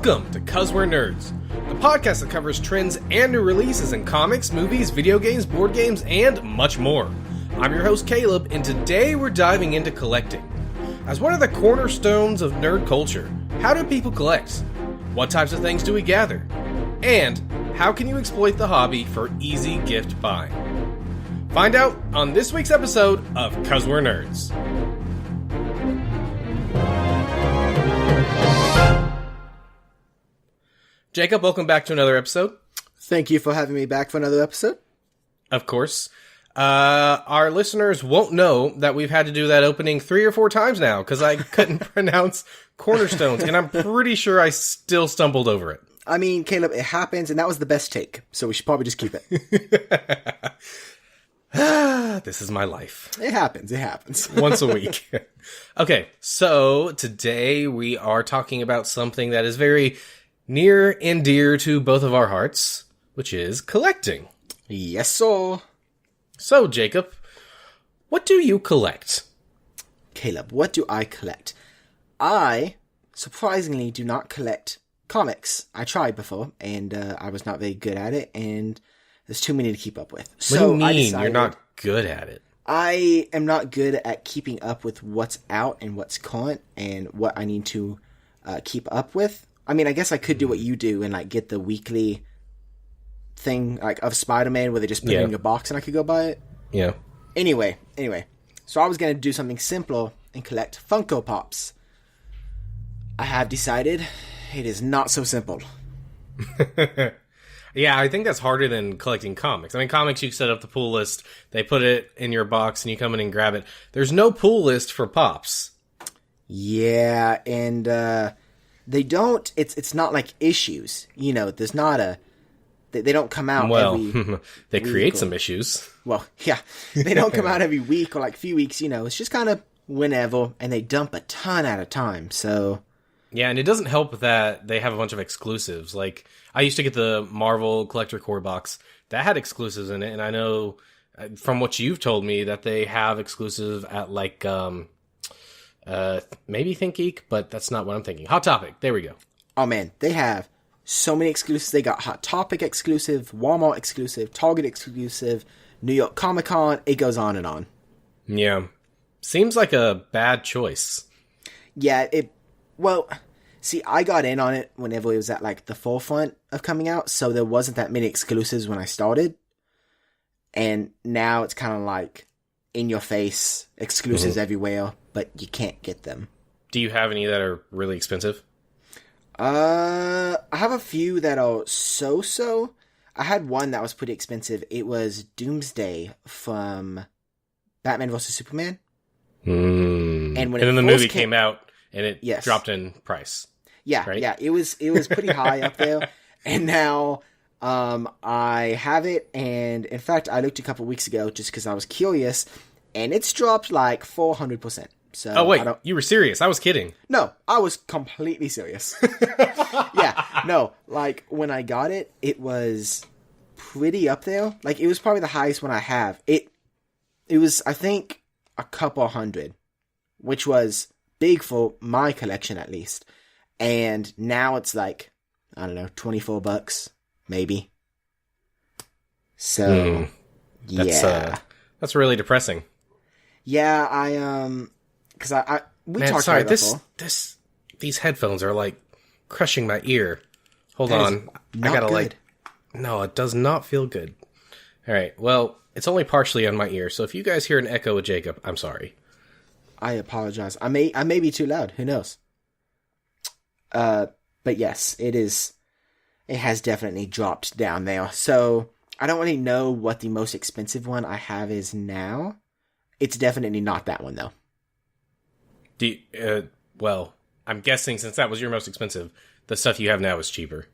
Welcome to 'Cause We're Nerds, the podcast that covers trends and new releases in comics, movies, video games, board games, and much more. I'm your host Caleb, and today we're diving into collecting. As one of the cornerstones of nerd culture, how do people collect? What types of things do we gather? And how can you exploit the hobby for easy gift buying? Find out on this week's episode of 'Cause We're Nerds. Jacob, welcome back to another episode. Thank you for having me back for another episode. Of course. Our listeners won't know that we've had to do that opening 3 or 4 times now because I couldn't pronounce cornerstones, and I'm pretty sure I still stumbled over it. I mean, Caleb, it happens, and that was the best take, so we should probably just keep it. This is my life. It happens. Once a week. Okay, so today we are talking about something that is very near and dear to both of our hearts, which is collecting. Yes, sir. So, Jacob, what do you collect? Caleb, what do I collect? I, surprisingly, do not collect comics. I tried before, and I was not very good at it, and there's too many to keep up with. What do you mean you're not good at it? I am not good at keeping up with what's out and what's current and what I need to keep up with. I mean, I guess I could do what you do and, like, get the weekly thing, like, of Spider-Man where they just put it in your box and I could go buy it. Yeah. Anyway. So I was going to do something simpler and collect Funko Pops. I have decided it is not so simple. Yeah, I think that's harder than collecting comics. I mean, comics, you set up the pull list, they put it in your box, and you come in and grab it. There's no pull list for Pops. Yeah, and they don't, it's not like issues. You know, there's not a, they don't come out every they create some issues. Well, yeah, they don't come out every week or like few weeks, you know. It's just kind of whenever, and they dump a ton at a time, so. Yeah, and it doesn't help that they have a bunch of exclusives. Like, I used to get the Marvel Collector Core box. That had exclusives in it, and I know from what you've told me that they have exclusive at, like, maybe ThinkGeek, but that's not what I'm thinking. Hot Topic, there we go. Oh, man, they have so many exclusives. They got Hot Topic exclusive, Walmart exclusive, Target exclusive, New York Comic Con. It goes on and on. Yeah. Seems like a bad choice. Yeah, well, see, I got in on it whenever it was at, like, the forefront of coming out, so there wasn't that many exclusives when I started. And now it's kind of like in your face, exclusives everywhere, but you can't get them. Do you have any that are really expensive? I have a few that are so-so. I had one that was pretty expensive. It was Doomsday from Batman vs. Superman. And then the movie came out, and it dropped in price. Yeah, right? Yeah. It was pretty high up there. And now I have it, and in fact, I looked a couple weeks ago just because I was curious, and it's dropped like 400%. So oh, wait, you were serious? I was kidding. No, I was completely serious. Yeah, no, like, when I got it, it was pretty up there. Like, it was probably the highest one I have. It was, I think, a couple hundred, which was big for my collection, at least. And now it's like, I don't know, $24, maybe. So, yeah. That's really depressing. Yeah, because we talked about it before. These headphones are, like, crushing my ear. Hold on. I gotta, good. No, it does not feel good. All right, well, it's only partially on my ear, so if you guys hear an echo with Jacob, I'm sorry. I apologize. I may be too loud. Who knows? But yes, it has definitely dropped down there. So I don't really know what the most expensive one I have is now. It's definitely not that one, though. Well, I'm guessing since that was your most expensive, the stuff you have now is cheaper.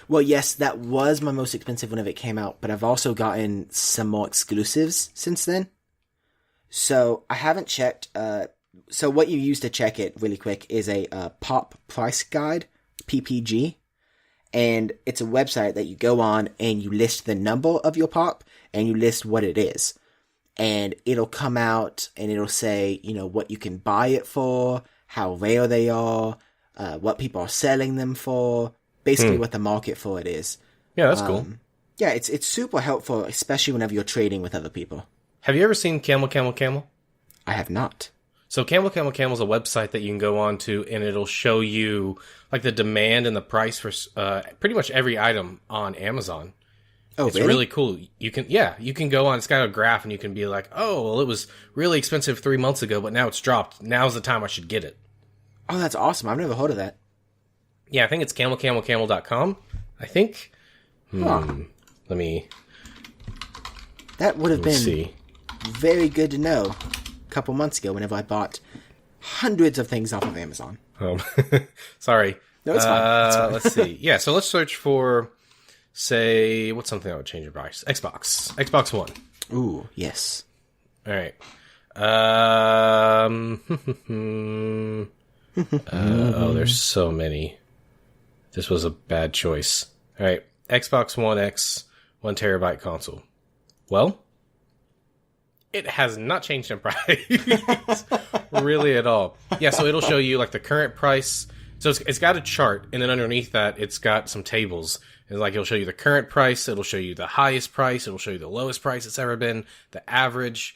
Well, yes, that was my most expensive whenever it came out, but I've also gotten some more exclusives since then. So I haven't checked. So what you use to check it really quick is a Pop Price Guide, PPG. And it's a website that you go on and you list the number of your pop and you list what it is. And it'll come out and it'll say, you know, what you can buy it for, how rare they are, what people are selling them for, basically what the market for it is. Yeah, that's cool. Yeah, it's super helpful, especially whenever you're trading with other people. Have you ever seen Camel Camel Camel? I have not. So Camel Camel Camel is a website that you can go on to, and it'll show you like the demand and the price for pretty much every item on Amazon. Oh, it's really cool. You can go on. It's got a graph, and you can be like, oh, well, it was really expensive 3 months ago, but now it's dropped. Now's the time I should get it. Oh, that's awesome. I've never heard of that. Yeah, I think it's camelcamelcamel.com. I think. Let me. That would have been see. Very good to know a couple months ago whenever I bought hundreds of things off of Amazon. Sorry. No, it's fine. It's fine. Let's see. Yeah, so let's search for, say, what's something that would change your price? Xbox One. Ooh, yes. All right. Oh, there's so many. This was a bad choice. All right. Xbox One X, 1 terabyte console. Well, it has not changed in price really at all. Yeah, so it'll show you like the current price. So it's got a chart, and then underneath that, it's got some tables. It's like it'll show you the current price, it'll show you the highest price, it'll show you the lowest price it's ever been, the average.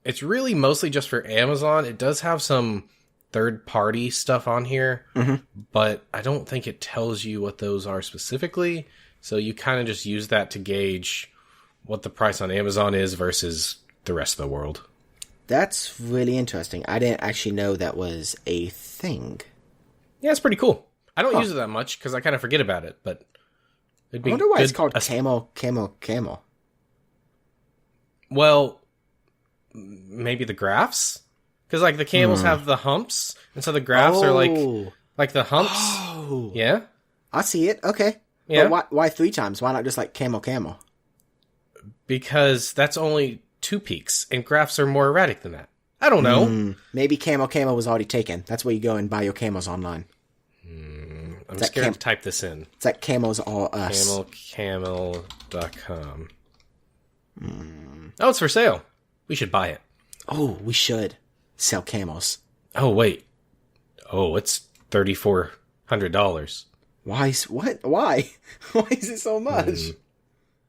It's really mostly just for Amazon. It does have some third-party stuff on here, but I don't think it tells you what those are specifically. So you kind of just use that to gauge what the price on Amazon is versus the rest of the world. That's really interesting. I didn't actually know that was a thing. Yeah, it's pretty cool. I don't use it that much because I kind of forget about it, but it'd be I wonder why good. it's called camel. Well, maybe the graphs? Because like the camels have the humps, and so the graphs are like the humps. Oh. Yeah? I see it. Okay. Yeah. But why 3 times? Why not just like camel? Because that's only 2 peaks, and graphs are more erratic than that. I don't know. Maybe camel was already taken. That's where you go and buy your camels online. I'm scared to type this in. It's like camels are us. Camelcamel.com. Oh, it's for sale. We should buy it. Oh, we should sell camels. Oh, wait. Oh, it's $3,400. Why? What? Why? Why is it so much?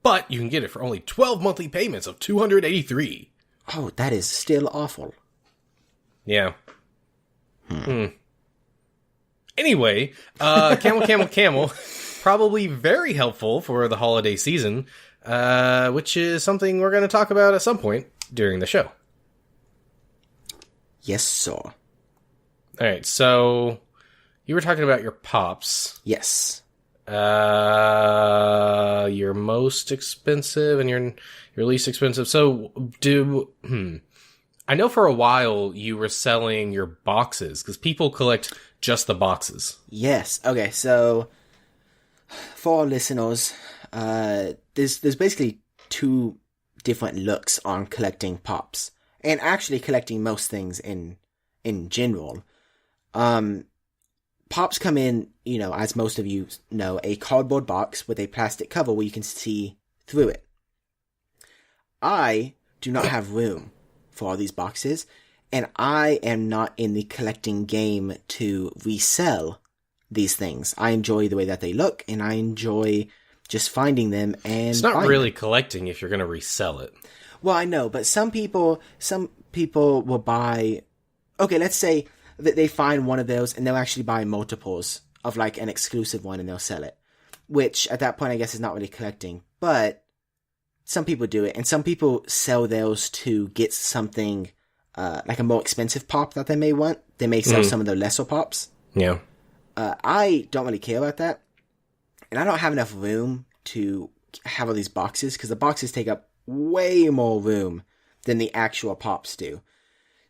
But you can get it for only 12 monthly payments of $283. Oh, that is still awful. Yeah. Anyway, Camel, probably very helpful for the holiday season, which is something we're going to talk about at some point during the show. Yes, sir. All right, so you were talking about your pops. Yes. Your most expensive and your least expensive. So I know for a while you were selling your boxes because people collect just the boxes. Yes. Okay. So for our listeners, there's basically 2 different looks on collecting pops, and actually collecting most things in general. Pops come in, as most of you know, a cardboard box with a plastic cover where you can see through it. I do not have room for all these boxes, and I am not in the collecting game to resell these things. I enjoy the way that they look, and I enjoy just finding them and it's not really collecting if you're going to resell it. Well, I know, but some people will buy. Okay, let's say that they find one of those and they'll actually buy multiples of like an exclusive one and they'll sell it, which at that point I guess is not really collecting, but some people do it, and some people sell those to get something like a more expensive pop that they may want. They may sell some of their lesser pops. Yeah. I don't really care about that, and I don't have enough room to have all these boxes because the boxes take up way more room than the actual pops do.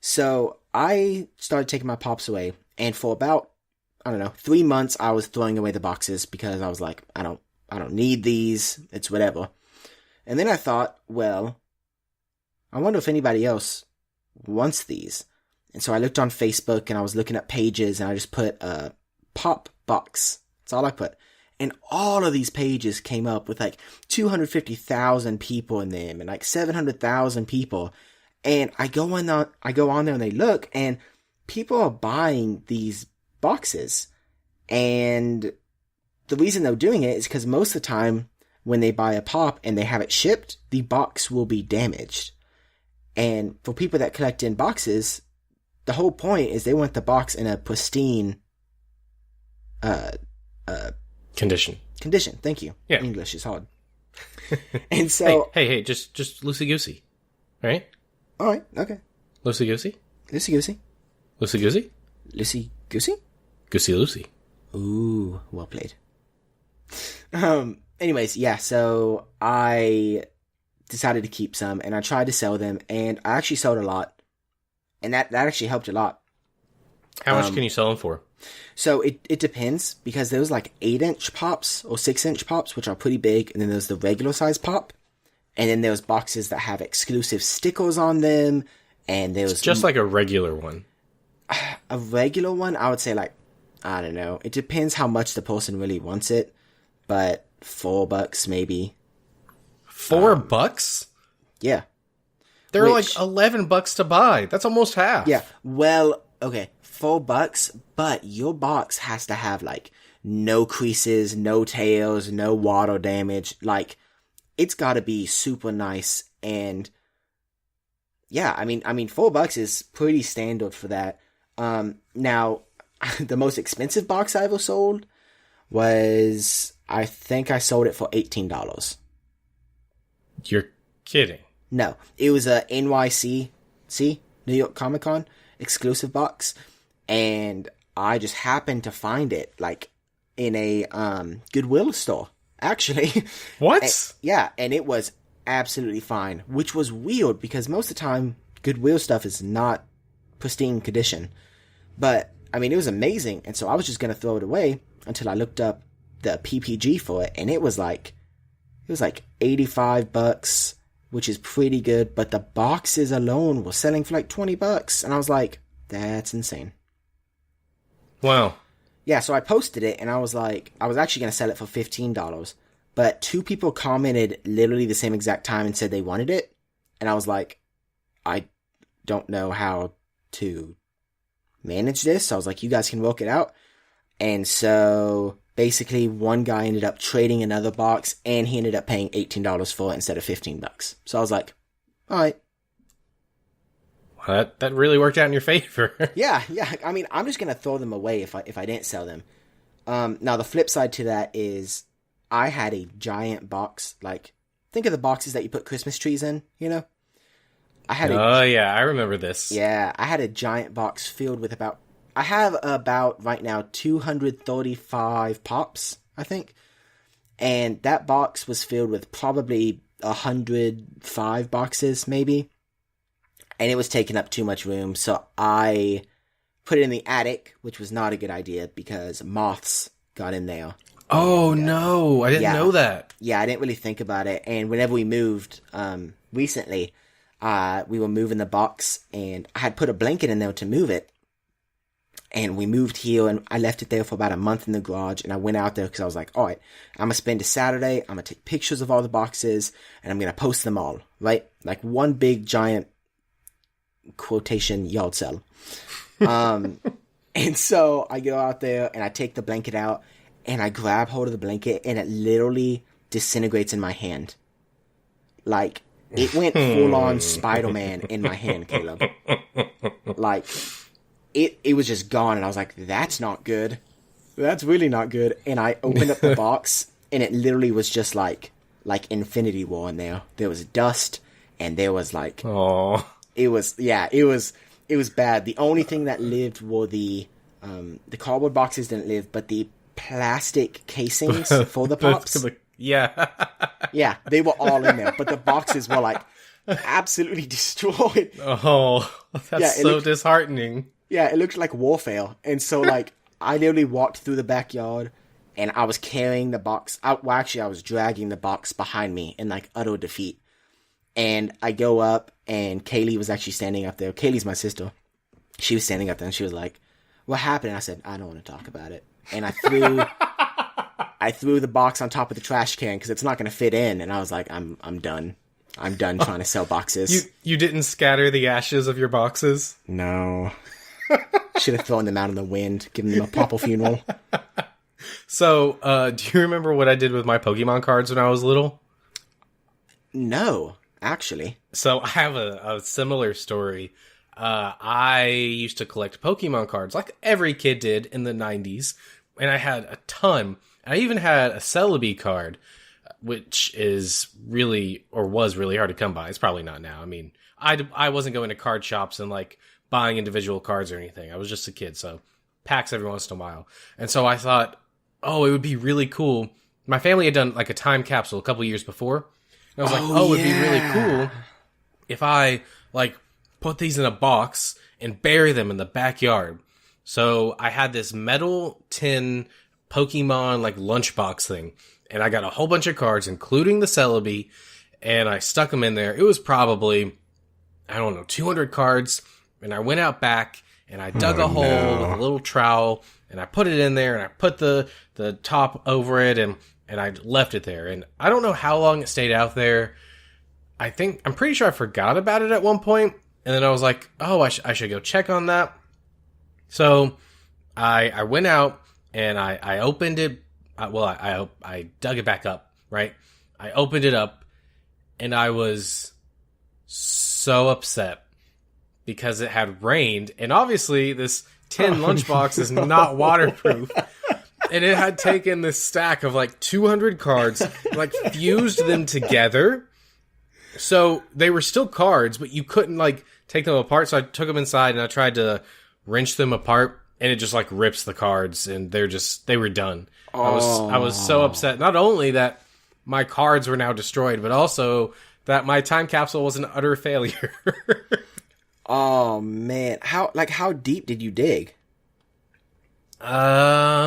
So I started taking my pops away, and for about, 3 months I was throwing away the boxes because I was like, I don't need these, it's whatever. And then I thought, well, I wonder if anybody else wants these. And so I looked on Facebook and I was looking at pages and I just put pop box. That's all I put. And all of these pages came up with like 250,000 people in them and like 700,000 people. And I go on there and they look, and people are buying these boxes. And the reason they're doing it is because most of the time when they buy a pop and they have it shipped, the box will be damaged. And for people that collect in boxes, the whole point is they want the box in a pristine condition. Thank you. Yeah. English is hard. And so... Hey, just loosey-goosey. Right? Alright, okay. Loosey-goosey? Loosey-goosey. Loosey-goosey? Loosey-goosey? Goosey-loosey. Ooh, well played. Anyways, yeah, so I decided to keep some, and I tried to sell them, and I actually sold a lot. And that actually helped a lot. How much can you sell them for? So it depends, because there was like 8-inch pops or 6-inch pops, which are pretty big, and then there's the regular size pop, and then there's boxes that have exclusive stickers on them, and there's it's just like a regular one. A regular one, I would say like, I don't know. It depends how much the person really wants it, but $4 maybe. $4? Yeah. They're like $11 to buy. That's almost half. Yeah. Well, okay, $4, but your box has to have like no creases, no tails, no water damage. Like, it's got to be super nice. And yeah, I mean, $4 is pretty standard for that. Now, the most expensive box I ever sold was, I think I sold it for $18. You're kidding. No, it was a NYC, New York Comic Con exclusive box, and I just happened to find it like in a Goodwill store, actually. What? And it was absolutely fine, which was weird because most of the time Goodwill stuff is not pristine condition. But I mean, it was amazing, and so I was just gonna throw it away until I looked up the PPG for it, and it was like $85, which is pretty good, but the boxes alone were selling for like $20, and I was like, that's insane. Wow. Yeah, so I posted it, and I was like, I was actually going to sell it for $15, but 2 people commented literally the same exact time and said they wanted it, and I was like, I don't know how to manage this, so I was like, you guys can work it out. And so basically one guy ended up trading another box, and he ended up paying $18 for it instead of $15. So I was like, all right. Well, that really worked out in your favor. Yeah. I mean, I'm just gonna throw them away if I didn't sell them. Now the flip side to that is I had a giant box. Like, think of the boxes that you put Christmas trees in. You know, yeah, I remember this. Yeah, I had a giant box filled with I have about, right now, 235 pops, I think. And that box was filled with probably 105 boxes, maybe. And it was taking up too much room, so I put it in the attic, which was not a good idea because moths got in there. Oh, no, I didn't know that. Yeah, I didn't really think about it. And whenever we moved recently, we were moving the box, and I had put a blanket in there to move it. And we moved here, and I left it there for about a month in the garage, and I went out there because I was like, all right, I'm going to spend a Saturday, I'm going to take pictures of all the boxes, and I'm going to post them all, right? Like one big, giant, quotation, yard sale. And so I go out there, and I take the blanket out, and I grab hold of the blanket, and it literally disintegrates in my hand. Like, it went full-on Spider-Man in my hand, Caleb. Like... It was just gone, and I was like, that's not good. That's really not good. And I opened up the box, and it literally was just like Infinity War in there. There was dust, and there was like... Oh. It was bad. The only thing that lived were the cardboard boxes didn't live, but the plastic casings for the pops. Yeah. Yeah, they were all in there, but the boxes were like absolutely destroyed. Oh, that's so disheartening. Yeah, it looked like warfare. And so, like, I literally walked through the backyard, and I was carrying the box. I was dragging the box behind me in, like, utter defeat. And I go up, and Kaylee was actually standing up there. Kaylee's my sister. She was standing up there, and she was like, what happened? And I said, I don't want to talk about it. And I threw the box on top of the trash can, because it's not going to fit in. And I was like, I'm done. I'm done trying to sell boxes. You didn't scatter the ashes of your boxes? No. Should have thrown them out in the wind, given them a proper funeral. So, do you remember what I did with my Pokemon cards when I was little? No, actually. So, I have a similar story. I used to collect Pokemon cards, like every kid did in the 90s, and I had a ton. I even had a Celebi card, which is really, or was really hard to come by. It's probably not now. I mean, I wasn't going to card shops and, like, buying individual cards or anything. I was just a kid, so packs every once in a while. And so I thought, oh, it would be really cool. My family had done, like, a time capsule a couple years before. And I was like, it would be really cool if I, like, put these in a box and bury them in the backyard. So I had this metal tin Pokemon like lunchbox thing, and I got a whole bunch of cards, including the Celebi, and I stuck them in there. It was probably, I don't know, 200 cards, and I went out back and I dug a hole with a little trowel, and I put it in there, and I put the top over it, and I left it there. And I don't know how long it stayed out there. I'm pretty sure I forgot about it at one point. And then I was like, oh, I should go check on that. So I went out and I opened it. I dug it back up, right? I opened it up and I was so upset because it had rained. And obviously this tin lunchbox is not waterproof. And it had taken this stack of like 200 cards, like fused them together. So they were still cards, but you couldn't like take them apart. So I took them inside and I tried to wrench them apart, and it just like rips the cards, and they were done. I was so upset. Not only that my cards were now destroyed, but also that my time capsule was an utter failure. Oh man, how deep did you dig? I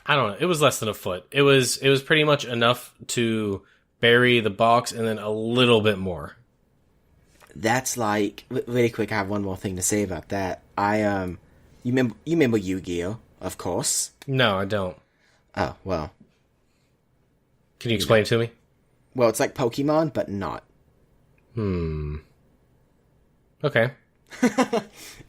don't know. It was less than a foot. It was pretty much enough to bury the box and then a little bit more. That's like, really quick, I have one more thing to say about that. You remember Yu-Gi-Oh, of course. No, I don't. Oh, well. Can you explain it to me? Well, it's like Pokemon, but not. Okay.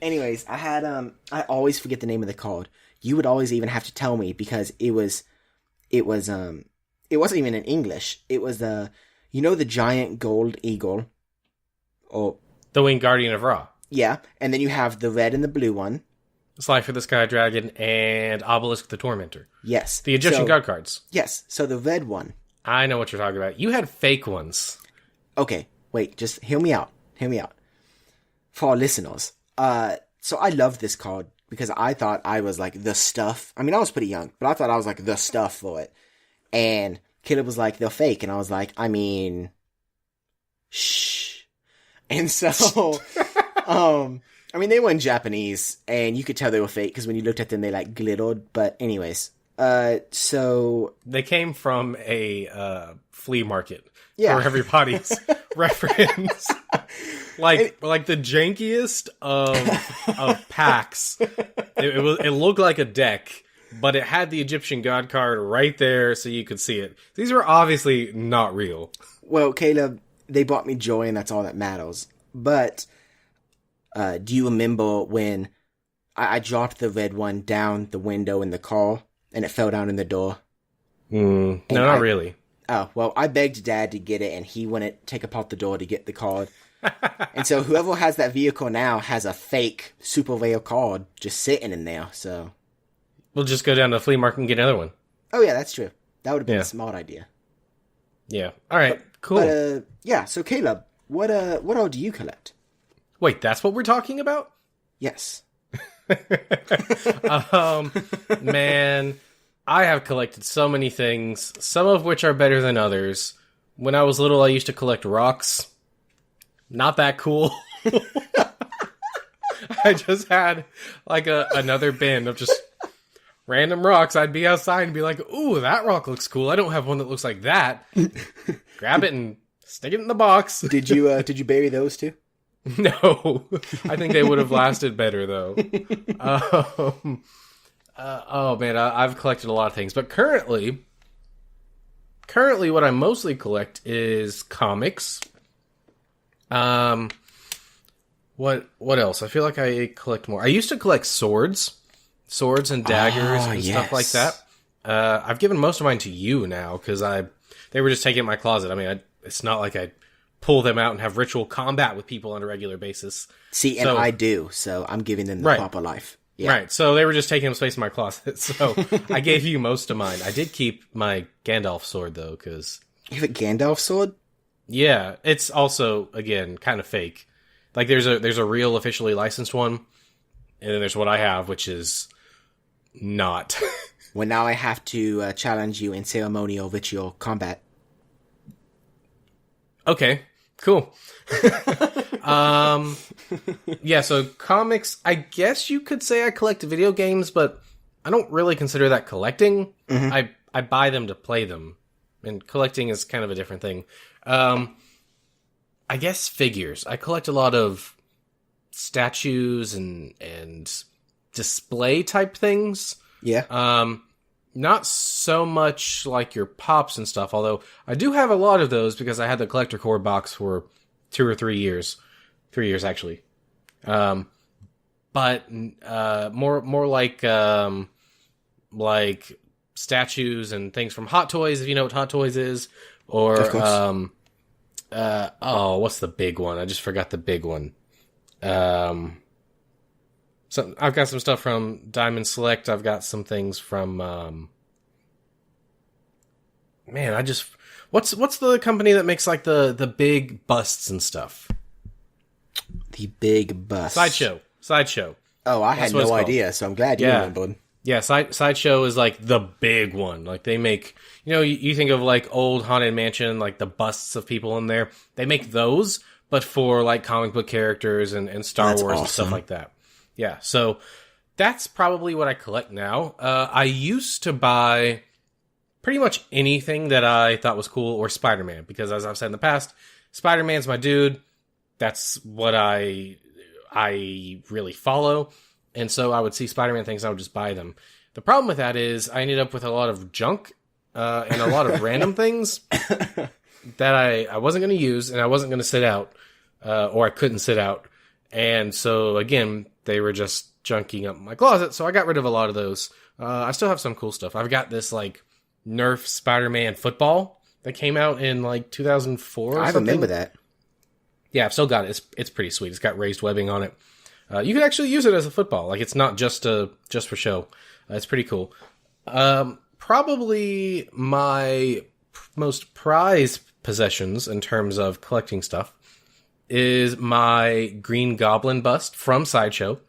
Anyways, I always forget the name of the card. You would always even have to tell me because it wasn't even in English. It was the giant gold eagle, or the Winged Guardian of Ra. Yeah, and then you have the red and the blue one. Slifer the Sky Dragon and Obelisk the Tormentor. Yes, the Egyptian god cards. Yes, so the red one. I know what you're talking about. You had fake ones. Okay, wait, just hear me out. For our listeners, so I love this card because I thought I was like the stuff. I mean, I was pretty young, but I thought I was like the stuff for it. And Caleb was like, they're fake. And I was like, I mean, shh. And so, I mean, they were in Japanese and you could tell they were fake because when you looked at them, they like glittered. But anyways, so. They came from a flea market. Yeah. For everybody's reference. Like the jankiest of packs. It looked like a deck, but it had the Egyptian god card right there so you could see it. These were obviously not real. Well, Caleb, they brought me joy and that's all that matters. But do you remember when I dropped the red one down the window in the car and it fell down in the door? No, not really. Oh, well, I begged Dad to get it and he wouldn't take apart the door to get the card. And so whoever has that vehicle now has a fake super rare card just sitting in there, so. We'll just go down to the flea market and get another one. Oh yeah, that's true. That would have been a smart idea. Yeah. Alright, cool. But, yeah, so Caleb, what all do you collect? Wait, that's what we're talking about? Yes. Man, I have collected so many things, some of which are better than others. When I was little, I used to collect rocks. Not that cool. I just had like another bin of just random rocks. I'd be outside and be like, ooh, that rock looks cool. I don't have one that looks like that. Grab it and stick it in the box. Did you bury those too? No. I think they would have lasted better though. Oh man, I've collected a lot of things. But currently what I mostly collect is comics. What else? I feel like I collect more. I used to collect swords and daggers and stuff like that. I've given most of mine to you now because they were just taken in my closet. I mean, it's not like I pull them out and have ritual combat with people on a regular basis. See, and I do, so I'm giving them the proper life. Yeah. Right, so they were just taking up space in my closet, so I gave you most of mine. I did keep my Gandalf sword, though, because... You have a Gandalf sword? Yeah, it's also, again, kind of fake. Like, there's a real officially licensed one, and then there's what I have, which is not. Well, now I have to challenge you in ceremonial ritual combat. Okay, cool. Yeah, so comics, I guess you could say I collect video games, but I don't really consider that collecting. Mm-hmm. I buy them to play them, and collecting is kind of a different thing. I guess figures. I collect a lot of statues and display type things. Yeah. Not so much like your pops and stuff, although I do have a lot of those because I had the collector core box for 2 or 3 years. 3 years, actually. But more like statues and things from Hot Toys, if you know what Hot Toys is. Or, what's the big one? I just forgot the big one. So I've got some stuff from Diamond Select. I've got some things from, what's the company that makes like the big busts and stuff? The big bust. Sideshow. Oh, I had no idea, so I'm glad you remembered. Yeah, Sideshow is like the big one. Like they make, you think of like old Haunted Mansion, like the busts of people in there. They make those, but for like comic book characters and Star Wars and stuff like that. Yeah, so that's probably what I collect now. I used to buy pretty much anything that I thought was cool, or Spider-Man, because as I've said in the past, Spider-Man's my dude. That's what I really follow. And so I would see Spider-Man things, and I would just buy them. The problem with that is I ended up with a lot of junk and a lot of random things that I wasn't going to use, and I wasn't going to sit out, or I couldn't sit out. And so, again, they were just junking up my closet, so I got rid of a lot of those. I still have some cool stuff. I've got this, like, Nerf Spider-Man football that came out in, like, 2004 or I remember that. Yeah, I've still got it. It's pretty sweet. It's got raised webbing on it. You can actually use it as a football. Like, it's not just for show. It's pretty cool. Probably my most prized possessions in terms of collecting stuff is my Green Goblin bust from Sideshow.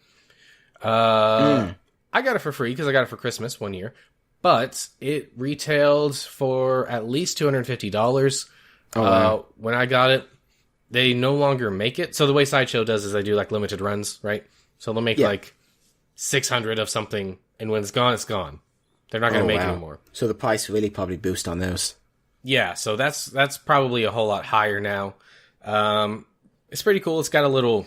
I got it for free because I got it for Christmas one year, but it retailed for at least $250. Wow. When I got it, they no longer make it. So the way Sideshow does is they do like limited runs, right? So they'll make like 600 of something, and when it's gone, it's gone. They're not going to make it anymore. So the price really probably boost on those. Yeah, so that's probably a whole lot higher now. It's pretty cool. It's got a little...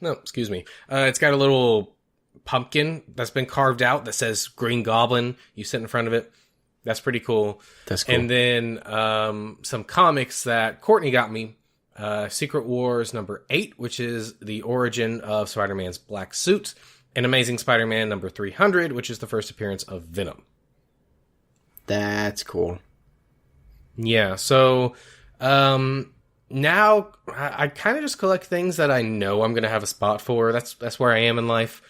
No, excuse me. It's got a little pumpkin that's been carved out that says Green Goblin. You sit in front of it. That's pretty cool. That's cool. And then some comics that Courtney got me. Secret Wars number 8, which is the origin of Spider-Man's black suit. And Amazing Spider-Man number 300, which is the first appearance of Venom. That's cool. Yeah, so... now, I kind of just collect things that I know I'm going to have a spot for. That's where I am in life.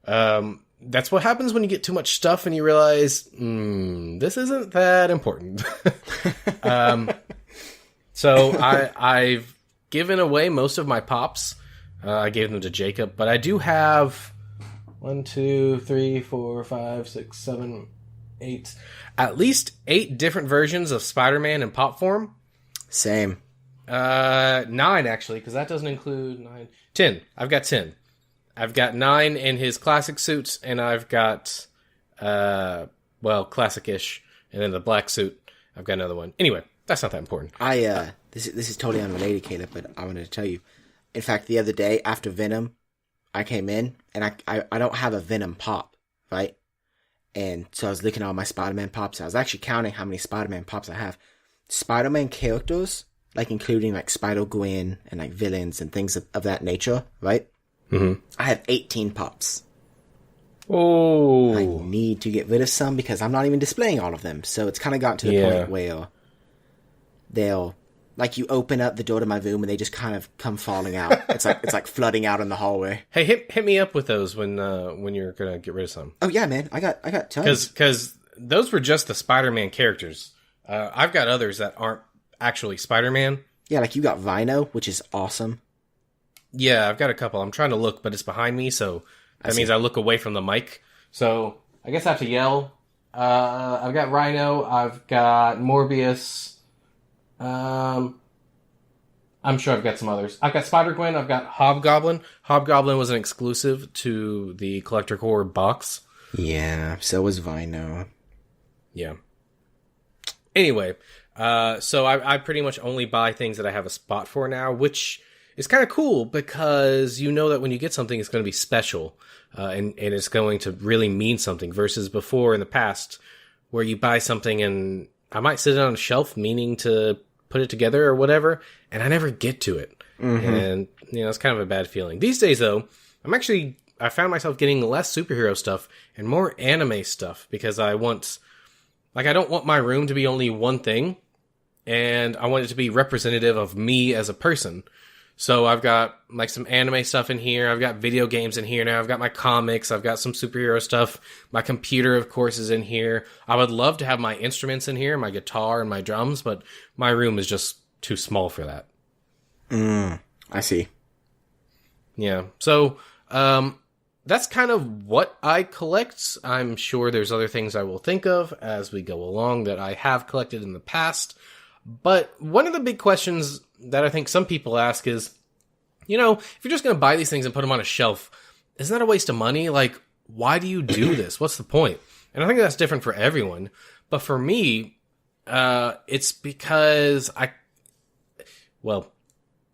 That's what happens when you get too much stuff and you realize, this isn't that important. So I've given away most of my pops. I gave them to Jacob, but I do have 1, 2, 3, 4, 5, 6, 7, 8, at least 8 different versions of Spider-Man in pop form. Same. 9 actually, because that doesn't include 9. 10. I've got 10. I've got 9 in his classic suits, and I've got, classic-ish, and then the black suit. I've got another one. Anyway, that's not that important. This is totally unrelated, Caleb, but I wanted to tell you. In fact, the other day after Venom, I came in, and I don't have a Venom pop, right? And so I was looking at all my Spider-Man pops. I was actually counting how many Spider-Man pops I have. Spider-Man characters like including like Spider-Gwen and like villains and things of that nature, right? Mm-hmm. I have 18 pops. Oh. I need to get rid of some because I'm not even displaying all of them. So it's kind of gotten to the point where they'll, like, you open up the door to my room and they just kind of come falling out. It's like flooding out in the hallway. Hey, hit me up with those when you're gonna get rid of some. Oh yeah, man, I got tons. Because those were just the Spider-Man characters. I've got others that aren't actually Spider-Man. Yeah, like you got Rhino, which is awesome. Yeah, I've got a couple. I'm trying to look, but it's behind me, so that means I look away from the mic. So I guess I have to yell. I've got Rhino. I've got Morbius. I'm sure I've got some others. I've got Spider-Gwen. I've got Hobgoblin. Hobgoblin was an exclusive to the Collector Core box. Yeah, so was Rhino. Yeah. Anyway, so I pretty much only buy things that I have a spot for now, which is kind of cool because you know that when you get something, it's going to be special, and it's going to really mean something versus before in the past where you buy something and I might sit it on a shelf meaning to put it together or whatever, and I never get to it. Mm-hmm. And, it's kind of a bad feeling. These days, though, I found myself getting less superhero stuff and more anime stuff because I don't want my room to be only one thing, and I want it to be representative of me as a person. So I've got like some anime stuff in here. I've got video games in here now. I've got my comics. I've got some superhero stuff. My computer, of course, is in here. I would love to have my instruments in here, my guitar and my drums, but my room is just too small for that. I see. Yeah. So, that's kind of what I collect. I'm sure there's other things I will think of as we go along that I have collected in the past. But one of the big questions that I think some people ask is, if you're just going to buy these things and put them on a shelf, isn't that a waste of money? Like, why do you do this? What's the point? And I think that's different for everyone. But for me, it's because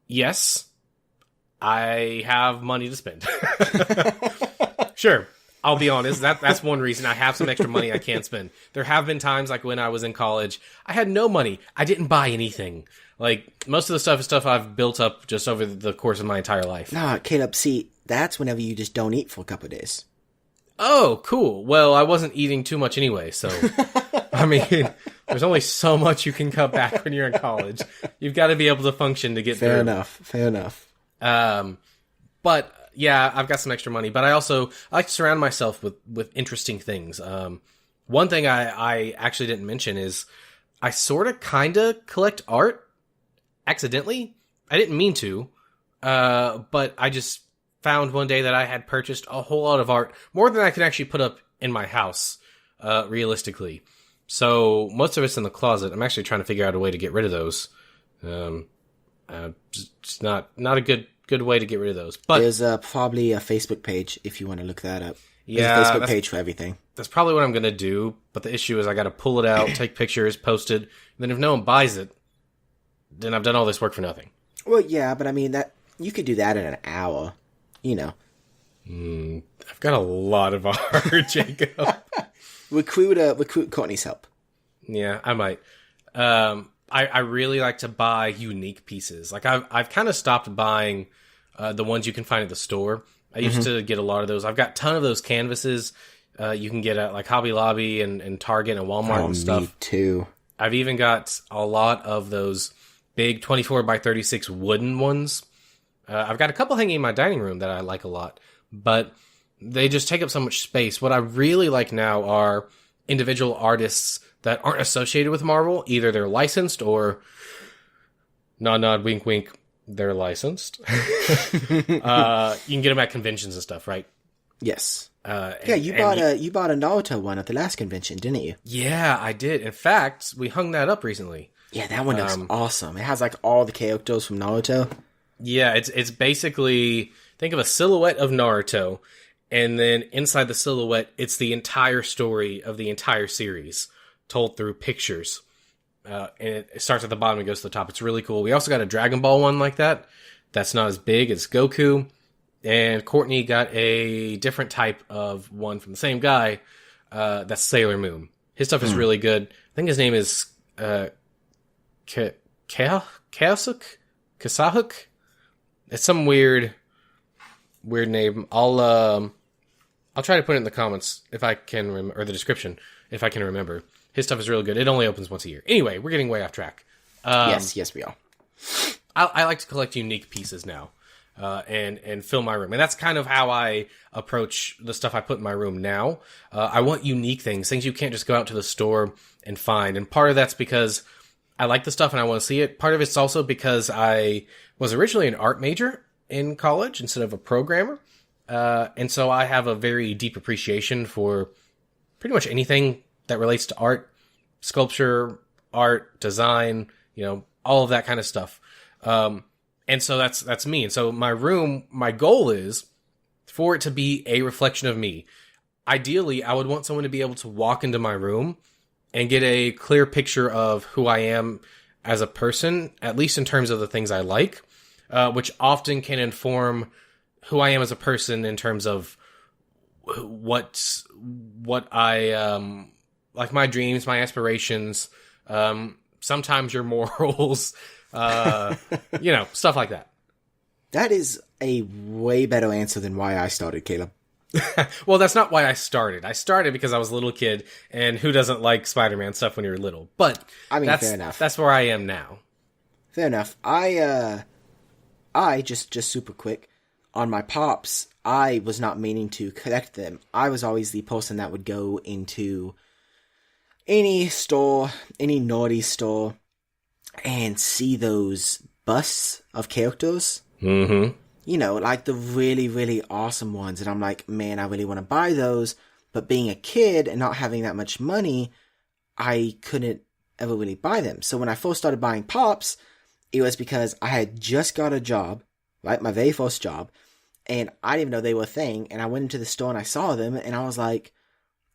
yes, I have money to spend. Sure. I'll be honest. That's one reason I have some extra money I can't spend. There have been times, like when I was in college, I had no money. I didn't buy anything. Like, most of the stuff is stuff I've built up just over the course of my entire life. Nah, Caleb, see, that's whenever you just don't eat for a couple of days. Oh, cool. Well, I wasn't eating too much anyway, so... I mean, there's only so much you can cut back when you're in college. You've got to be able to function to get through. Fair enough. But... yeah, I've got some extra money, but I like to surround myself with interesting things. One thing I actually didn't mention is I sort of kind of collect art accidentally. I didn't mean to, but I just found one day that I had purchased a whole lot of art, more than I could actually put up in my house, realistically. So most of it's in the closet. I'm actually trying to figure out a way to get rid of those. It's not a good way to get rid of those. But there's probably a Facebook page if you want to look that up. There's a Facebook page for everything. That's probably what I'm going to do. But the issue is I got to pull it out, take pictures, post it. And then if no one buys it, then I've done all this work for nothing. Well, yeah, but I mean, that you could do that in an hour, I've got a lot of art, Jacob. Recruit Courtney's help. Yeah, I might. I really like to buy unique pieces. Like I've kind of stopped buying the ones you can find at the store. I used to get a lot of those. I've got a ton of those canvases you can get at like Hobby Lobby and Target and Walmart and stuff. Me too. I've even got a lot of those big 24x36 wooden ones. I've got a couple hanging in my dining room that I like a lot, but they just take up so much space. What I really like now are individual artists that aren't associated with Marvel. Either they're licensed or nod, nod, wink, wink. They're licensed. You can get them at conventions and stuff, right? Yes. You bought a Naruto one at the last convention, didn't you? Yeah, I did. In fact, we hung that up recently. Yeah, that one looks awesome. It has like all the characters from Naruto. Yeah, it's basically, think of a silhouette of Naruto, and then inside the silhouette, it's the entire story of the entire series, told through pictures. And it starts at the bottom and goes to the top. It's really cool. We also got a Dragon Ball one like that. That's not as big. It's Goku. And Courtney got a different type of one from the same guy. That's Sailor Moon. His stuff is really good. I think his name is Kasahuk? It's some weird name. I'll try to put it in the comments if I can or the description if I can remember. His stuff is really good. It only opens once a year. Anyway, we're getting way off track. Yes, we are. I like to collect unique pieces now, and fill my room. And that's kind of how I approach the stuff I put in my room now. I want unique things you can't just go out to the store and find. And part of that's because I like the stuff and I want to see it. Part of it's also because I was originally an art major in college instead of a programmer. And so I have a very deep appreciation for pretty much anything that relates to art, sculpture, art, design, all of that kind of stuff. And so that's me. And so my room, my goal is for it to be a reflection of me. Ideally, I would want someone to be able to walk into my room and get a clear picture of who I am as a person, at least in terms of the things I like, which often can inform who I am as a person in terms of what I, like my dreams, my aspirations, sometimes your morals, stuff like that. That is a way better answer than why I started, Caleb. Well, that's not why I started. I started because I was a little kid, and who doesn't like Spider-Man stuff when you're little? But I mean, fair enough. That's where I am now. Fair enough. I just super quick, on my Pops, I was not meaning to collect them. I was always the person that would go into any store, any naughty store, and see those busts of characters. Mm-hmm. Like the really, really awesome ones. And I'm like, man, I really want to buy those. But being a kid and not having that much money, I couldn't ever really buy them. So when I first started buying Pops, it was because I had just got a job, right? My very first job. And I didn't even know they were a thing. And I went into the store and I saw them and I was like,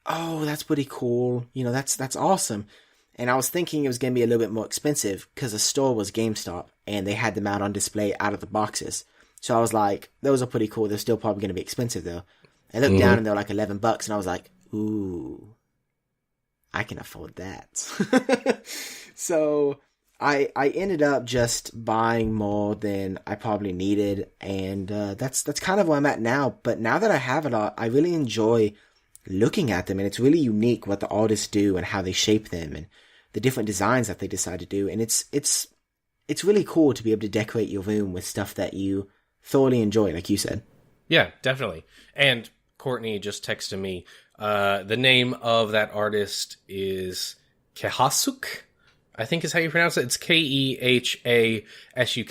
oh, that's pretty cool. That's awesome. And I was thinking it was going to be a little bit more expensive because the store was GameStop and they had them out on display out of the boxes. So I was like, those are pretty cool. They're still probably going to be expensive though. I looked down and they were like $11 and I was like, ooh, I can afford that. So I ended up just buying more than I probably needed. And that's kind of where I'm at now. But now that I have it all, I really enjoy looking at them. And it's really unique what the artists do and how they shape them and the different designs that they decide to do. And it's really cool to be able to decorate your room with stuff that you thoroughly enjoy, like you said. Yeah, definitely. And Courtney just texted me. The name of that artist is Kehasuk, I think is how you pronounce it. It's Kehasuk.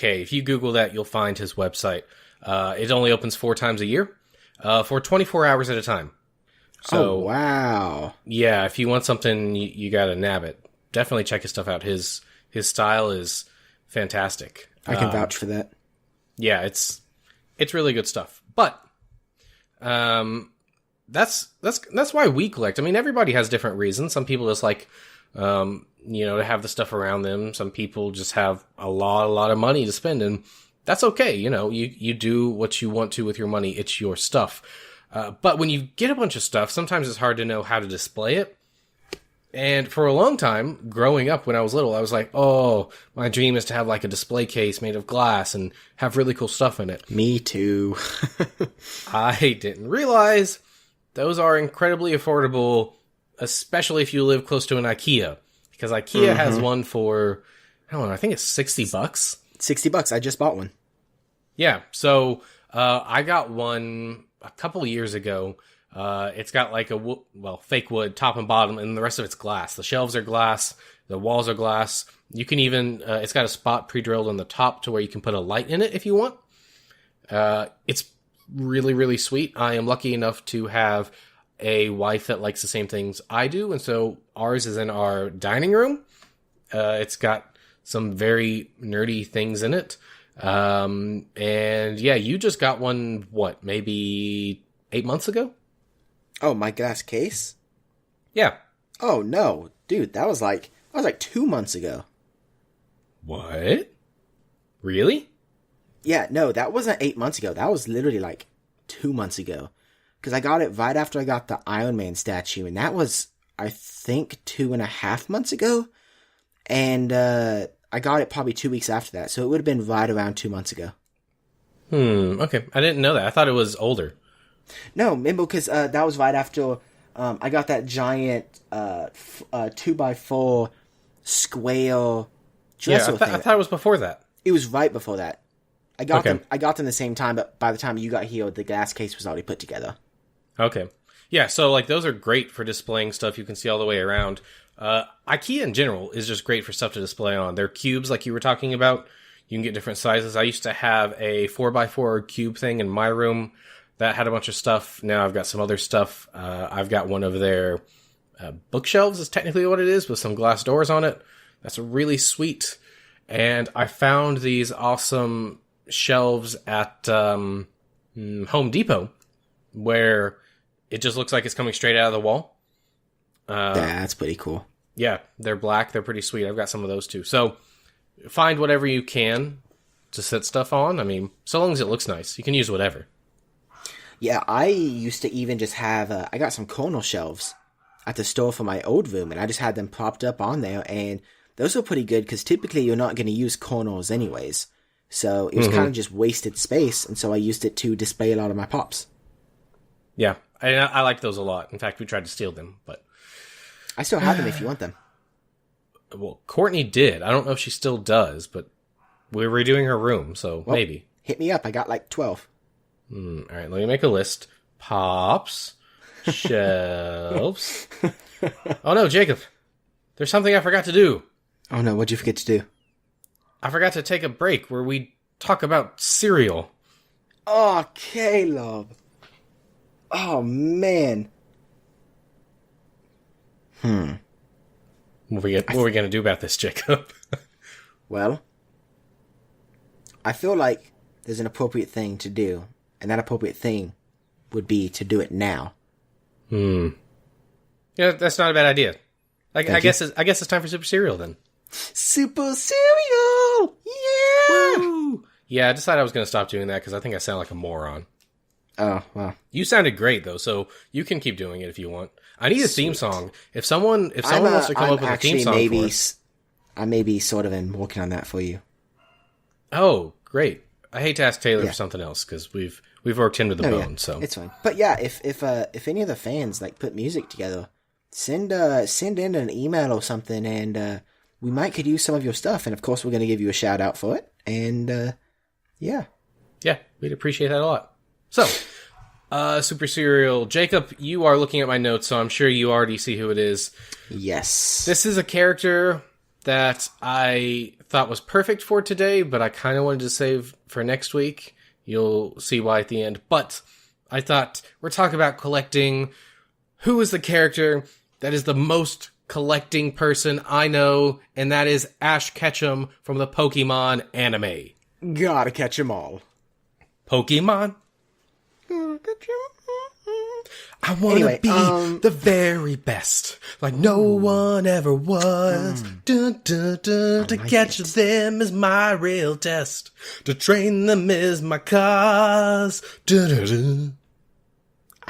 If you Google that, you'll find his website. It only opens 4 times a year, for 24 hours at a time. So, oh, wow. Yeah, if you want something, you gotta nab it. Definitely check his stuff out. His style is fantastic. I can vouch for that. Yeah, it's really good stuff. But that's why we collect. I mean, everybody has different reasons. Some people just like to have the stuff around them. Some people just have a lot of money to spend, and that's okay. You do what you want to with your money. It's your stuff. But when you get a bunch of stuff, sometimes it's hard to know how to display it. And for a long time, growing up when I was little, I was like, oh, my dream is to have like a display case made of glass and have really cool stuff in it. Me too. I didn't realize those are incredibly affordable, especially if you live close to an IKEA. Because IKEA has one for, I don't know, I think it's $60. $60. I just bought one. Yeah. So I got one a couple years ago. It's got like fake wood top and bottom, and the rest of it's glass. The shelves are glass, the walls are glass. You can even, it's got a spot pre-drilled on the top to where you can put a light in it if you want. It's really, really sweet. I am lucky enough to have a wife that likes the same things I do, and so ours is in our dining room. It's got some very nerdy things in it. And yeah, you just got one, maybe 8 months ago? Oh, my glass case? Yeah. Oh, no. Dude, that was like 2 months ago. What? Really? Yeah, no, that wasn't 8 months ago. That was literally like 2 months ago. Because I got it right after I got the Iron Man statue, and that was, I think, 2.5 months ago. And I got it probably 2 weeks after that, so it would have been right around 2 months ago. Okay. I didn't know that. I thought it was older. No, remember, because that was right after I got that giant 2x4 square dresser thing. I thought it was before that. It was right before that. I got them the same time, but by the time you got here, the glass case was already put together. Okay. Yeah, so like those are great for displaying stuff you can see all the way around. IKEA in general is just great for stuff to display on. They're cubes like you were talking about. You can get different sizes. I used to have a 4x4 cube thing in my room that had a bunch of stuff. Now I've got some other stuff. I've got one of their bookshelves is technically what it is with some glass doors on it. That's really sweet. And I found these awesome shelves at Home Depot where it just looks like it's coming straight out of the wall. That's pretty cool. Yeah, they're black. They're pretty sweet. I've got some of those too. So find whatever you can to set stuff on. I mean, so long as it looks nice, you can use whatever. Yeah, I used to even just have, I got some corner shelves at the store for my old room, and I just had them propped up on there, and those were pretty good, because typically you're not going to use corners anyways. So it was kind of just wasted space, and so I used it to display a lot of my pops. Yeah, I like those a lot. In fact, we tried to steal them, but... I still have them if you want them. Well, Courtney did. I don't know if she still does, but we're redoing her room, so maybe. Hit me up. I got like 12. All right, let me make a list. Pops, shelves. Oh no, Jacob. There's something I forgot to do. Oh no, what'd you forget to do? I forgot to take a break where we talk about cereal. Oh, Caleb. Oh, man. What are we going to do about this, Jacob? Well, I feel like there's an appropriate thing to do, and that appropriate thing would be to do it now. Yeah, that's not a bad idea. I guess it's time for Super Cereal then. Super Cereal! Yeah! Woo! Yeah, I decided I was going to stop doing that because I think I sound like a moron. Oh, well. You sounded great though, so you can keep doing it if you want. I need a theme song. If someone wants to come up with a theme song for us. I may be sort of working on that for you. Oh, great. I hate to ask Taylor for something else because we've worked him to the bone. Yeah. So it's fine. But yeah, if any of the fans like put music together, send in an email or something, and we could use some of your stuff. And of course, we're going to give you a shout out for it. And yeah, we'd appreciate that a lot. So, Super Cereal, Jacob, you are looking at my notes, so I'm sure you already see who it is. Yes, this is a character that I thought was perfect for today, but I kind of wanted to save for next week. You'll see why at the end. But I thought we're talking about collecting. Who is the character that is the most collecting person I know, and that is Ash Ketchum from the Pokemon anime. Gotta catch 'em all. Pokemon? I want to be the very best, like no one ever was. To catch them is my real test. To train them is my cause. I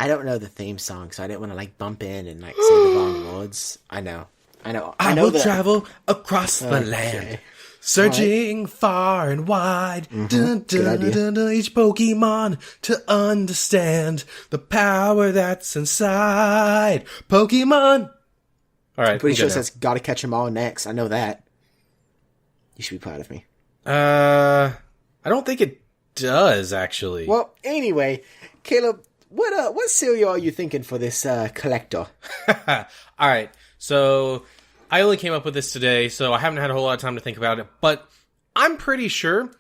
don't know the theme song, so I didn't want to like bump in and like say the wrong words. I know. I will travel across the land, searching far and wide. Each Pokemon to understand the power that's inside. Pokemon. All right, I'm pretty sure it says "Gotta catch 'em all" next. I know that. You should be proud of me. I don't think it does actually. Well, anyway, Caleb, what cereal are you thinking for this collector? All right, so I only came up with this today, so I haven't had a whole lot of time to think about it, but I'm pretty sure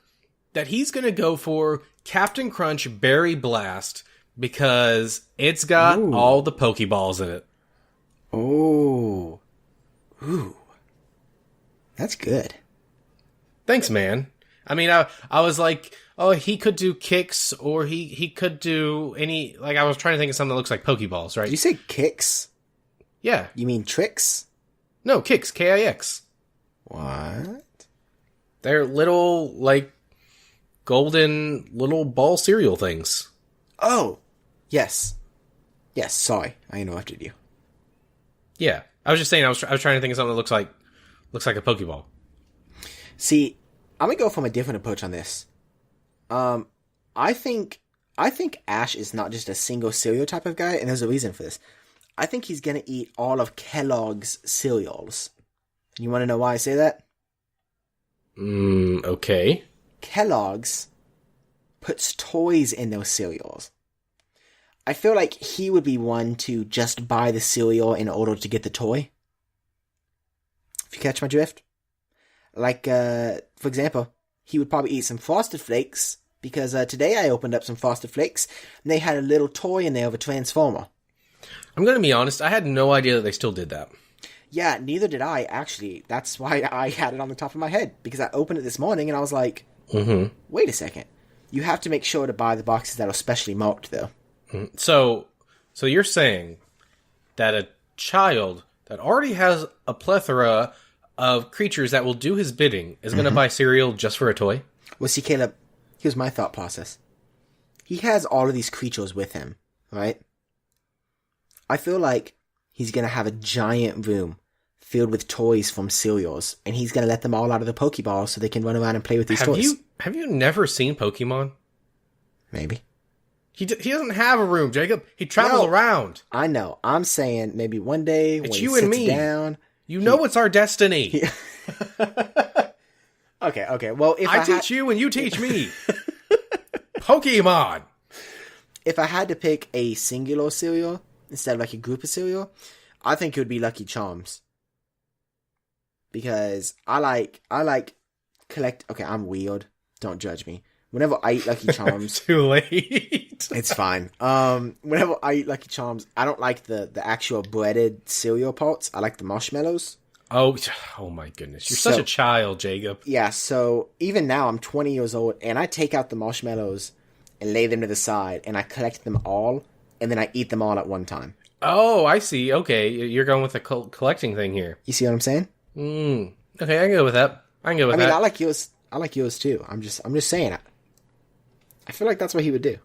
that he's going to go for Captain Crunch Berry Blast because it's got all the Pokeballs in it. Oh. Ooh. That's good. Thanks, man. I mean, I was like, oh, he could do kicks, or he could do any, like, I was trying to think of something that looks like Pokeballs, right? Did you say kicks? Yeah. You mean tricks? No, Kix, Kix. What? They're little, like, golden little ball cereal things. Oh, yes. Yes, sorry. I interrupted you. Yeah. I was just saying, I was trying to think of something that looks like a Pokeball. See, I'm gonna go from a different approach on this. I think Ash is not just a single cereal type of guy, and there's a reason for this. I think he's gonna eat all of Kellogg's cereals. You want to know why I say that? Okay. Kellogg's puts toys in those cereals. I feel like he would be one to just buy the cereal in order to get the toy. If you catch my drift. Like, for example, he would probably eat some Frosted Flakes, because today I opened up some Frosted Flakes, and they had a little toy in there of a Transformer. I'm going to be honest, I had no idea that they still did that. Yeah, neither did I, actually. That's why I had it on the top of my head, because I opened it this morning, and I was like, wait a second. You have to make sure to buy the boxes that are specially marked, though. So you're saying that a child that already has a plethora of creatures that will do his bidding is going to buy cereal just for a toy? Well, see, Caleb, here's my thought process. He has all of these creatures with him, right? I feel like he's going to have a giant room filled with toys from cereals, and he's going to let them all out of the Pokeball so they can run around and play with these toys. Have you never seen Pokemon? Maybe. He doesn't have a room, Jacob. He travels around. I know. I'm saying maybe one day when he sits down... You know it's our destiny. Okay. Well, if I teach you and you teach me. Pokemon. If I had to pick a singular cereal instead of like a group of cereal, I think it would be Lucky Charms. Because I like collect... Okay, I'm weird. Don't judge me. Whenever I eat Lucky Charms... Too late. It's fine. Whenever I eat Lucky Charms, I don't like the actual breaded cereal parts. I like the marshmallows. Oh my goodness. You're such a child, Jacob. Yeah, so even now I'm 20 years old, and I take out the marshmallows and lay them to the side, and I collect them all, and then I eat them all at one time. Oh, I see. Okay, you're going with the collecting thing here. You see what I'm saying? Okay, I can go with that. I mean, I like yours. I like yours too. I'm just saying it. I feel like that's what he would do.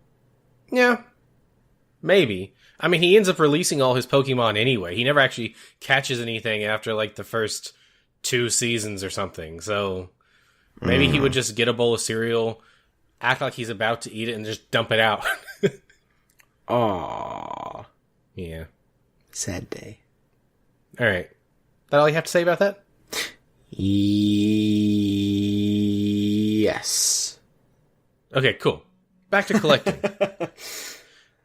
Yeah, maybe. I mean, he ends up releasing all his Pokemon anyway. He never actually catches anything after, like, the first 2 seasons or something. So maybe he would just get a bowl of cereal, act like he's about to eat it, and just dump it out. Aww. Yeah. Sad day. All right. That all you have to say about that? Yes. Okay, cool. Back to collecting.